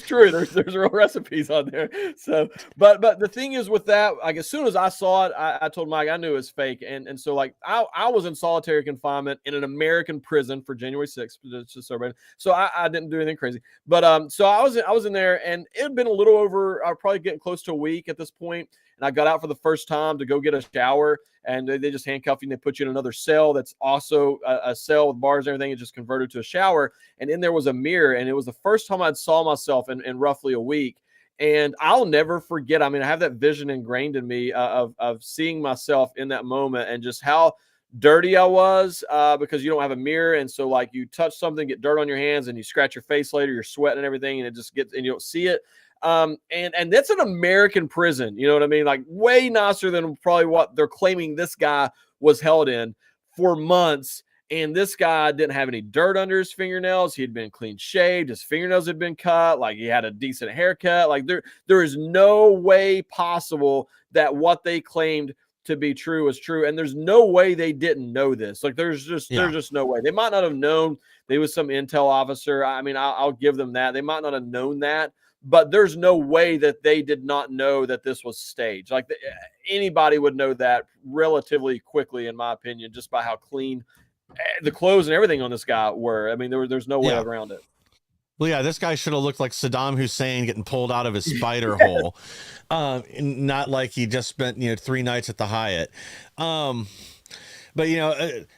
S6: true. There's real recipes on there. So, but the thing is with that, like as soon as I saw it, I told Mike I knew it was fake, and so like I was in solitary confinement in an American prison for January 6th, just so everybody. So I didn't do anything crazy, but so I was in there, and it had been a little over, probably getting close to a week at this point, and I got out for the first time to go get a shower. And they just handcuff you and they put you in another cell that's also a cell with bars and everything. It just converted to a shower. And in there was a mirror. And it was the first time I'd saw myself in roughly a week. And I'll never forget. I mean, I have that vision ingrained in me of seeing myself in that moment and just how dirty I was because you don't have a mirror. And so like you touch something, get dirt on your hands, and you scratch your face later, you're sweating and everything, and it just gets, and you don't see it. And that's an American prison, you know what I mean? Like way nicer than probably what they're claiming this guy was held in for months. And this guy didn't have any dirt under his fingernails. He had been clean shaved. His fingernails had been cut. Like he had a decent haircut. Like there is no way possible that what they claimed to be true is true. And there's no way they didn't know this. Like there's just no way. They might not have known. They was some intel officer. I mean, I'll give them that. They might not have known that. But there's no way that they did not know that this was staged. Like anybody would know that relatively quickly, in my opinion, just by how clean the clothes and everything on this guy were. I mean, there's no way around it.
S5: Well, yeah, this guy should have looked like Saddam Hussein getting pulled out of his spider hole, not like he just spent 3 nights at the Hyatt. But,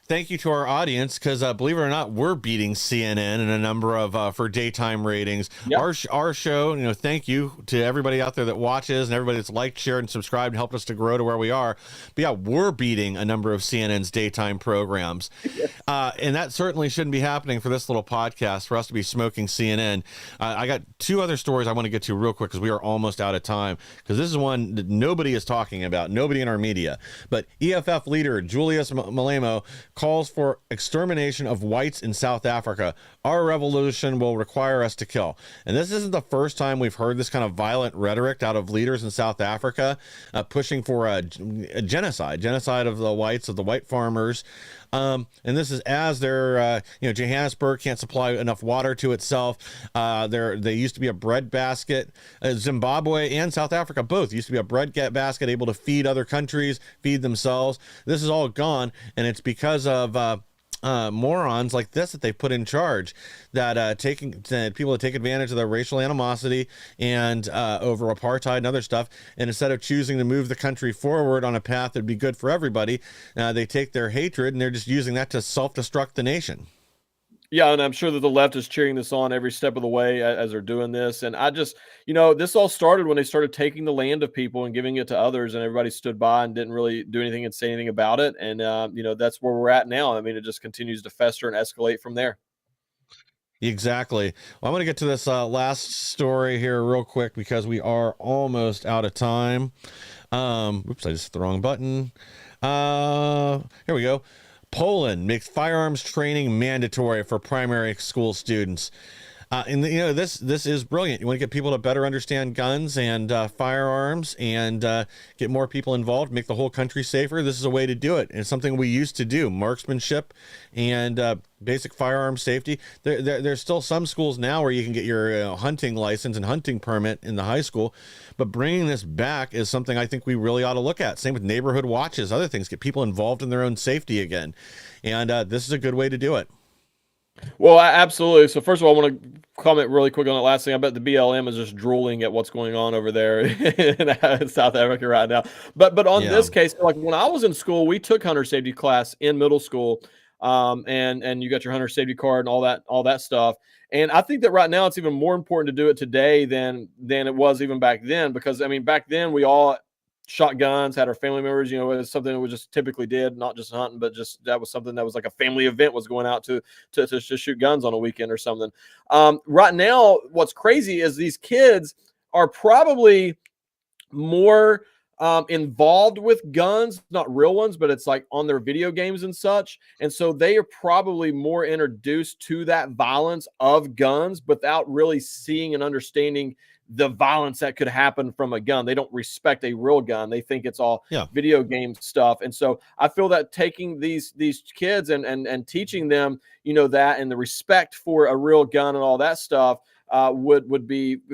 S5: thank you to our audience because believe it or not, we're beating CNN in a number of for daytime ratings. Yep. Our show, thank you to everybody out there that watches and everybody that's liked, shared, and subscribed and helped us to grow to where we are. But yeah, we're beating a number of CNN's daytime programs. And that certainly shouldn't be happening for this little podcast, for us to be smoking CNN. I got 2 other stories I want to get to real quick because we are almost out of time, because this is one that nobody is talking about, nobody in our media. But EFF leader Julius Malemo calls for extermination of whites in South Africa. Our revolution will require us to kill. And this isn't the first time we've heard this kind of violent rhetoric out of leaders in South Africa, pushing for a genocide of the whites, of the white farmers. And this is as their, Johannesburg can't supply enough water to itself. They used to be a bread basket. Zimbabwe and South Africa both used to be a bread basket, able to feed other countries, feed themselves. This is all gone, and it's because of morons like this that they put in charge, that people that take advantage of their racial animosity and over apartheid and other stuff, and instead of choosing to move the country forward on a path that'd be good for everybody, they take their hatred and they're just using that to self-destruct the nation.
S6: Yeah, and I'm sure that the left is cheering this on every step of the way as they're doing this. And I just, this all started when they started taking the land of people and giving it to others, and everybody stood by and didn't really do anything and say anything about it. And, that's where we're at now. I mean, it just continues to fester and escalate from there.
S5: Exactly. Well, I'm going to get to this last story here real quick because we are almost out of time. Oops, I just hit the wrong button. Here we go. Poland makes firearms training mandatory for primary school students. This is brilliant. You want to get people to better understand guns and firearms and get more people involved, make the whole country safer. This is a way to do it. And it's something we used to do, marksmanship and basic firearm safety. There's still some schools now where you can get your hunting license and hunting permit in the high school, but bringing this back is something I think we really ought to look at. Same with neighborhood watches, other things, get people involved in their own safety again. And this is a good way to do it.
S6: Well, absolutely. So first of all, I want to comment really quick on that last thing. I bet the BLM is just drooling at what's going on over there in South Africa right now. But on this case, like when I was in school, we took hunter safety class in middle school, and you got your hunter safety card and all that stuff. And I think that right now it's even more important to do it today than it was even back then, because I mean back then we all shot guns, had our family members, it was something that we just typically did, not just hunting, but just that was something that was like a family event, was going out to shoot guns on a weekend or something. Right now, what's crazy is these kids are probably more involved with guns, not real ones, but it's like on their video games and such. And so they are probably more introduced to that violence of guns without really seeing and understanding the violence that could happen from a gun. They don't respect a real gun. They think it's all video game stuff. And so I feel that taking these kids and teaching them, that and the respect for a real gun and all that stuff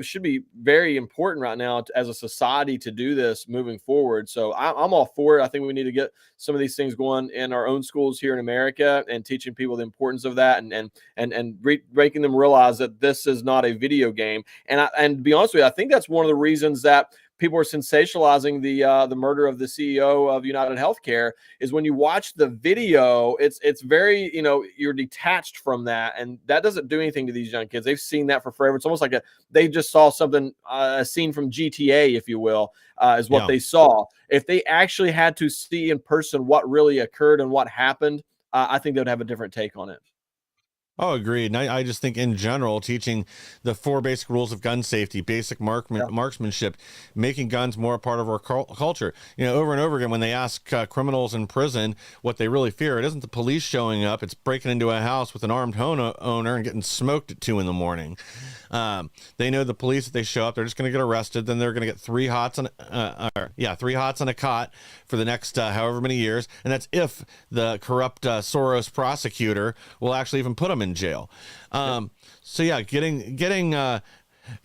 S6: should be very important right now as a society to do this moving forward. So I'm all for it. I think we need to get some of these things going in our own schools here in America and teaching people the importance of that and making them realize that this is not a video game. And to be honest with you, I think that's one of the reasons that people are sensationalizing the murder of the CEO of United Healthcare is when you watch the video, it's very, you're detached from that. And that doesn't do anything to these young kids. They've seen that for forever. It's almost like they just saw something, a scene from GTA, if you will, is what they saw. If they actually had to see in person what really occurred and what happened, I think they would have a different take on it.
S5: Oh, agreed. And I just think in general, teaching the 4 basic rules of gun safety, basic marksmanship, making guns more a part of our culture. Over and over again, when they ask criminals in prison what they really fear, it isn't the police showing up. It's breaking into a house with an armed owner and getting smoked at 2 a.m. They know the police, if they show up, they're just going to get arrested. Then they're going to get 3 hots on a cot for the next however many years. And that's if the corrupt Soros prosecutor will actually even put them in jail. Getting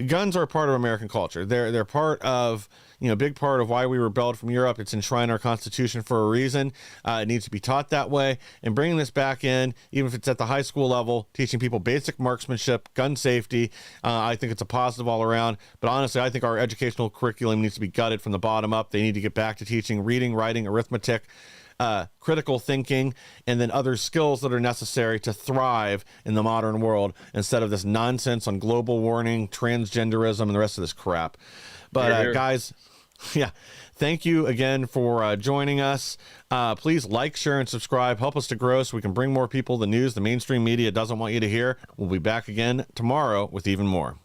S5: guns are a part of American culture. They're part of, big part of why we rebelled from Europe. It's enshrined in our Constitution for a reason. It needs to be taught that way. And bringing this back in, even if it's at the high school level, teaching people basic marksmanship, gun safety, I think it's a positive all around. But honestly, I think our educational curriculum needs to be gutted from the bottom up. They need to get back to teaching reading, writing, arithmetic, critical thinking, and then other skills that are necessary to thrive in the modern world instead of this nonsense on global warming, transgenderism, and the rest of this crap. But guys, thank you again for joining us. Please like, share, and subscribe. Help us to grow so we can bring more people the news the mainstream media doesn't want you to hear. We'll be back again tomorrow with even more.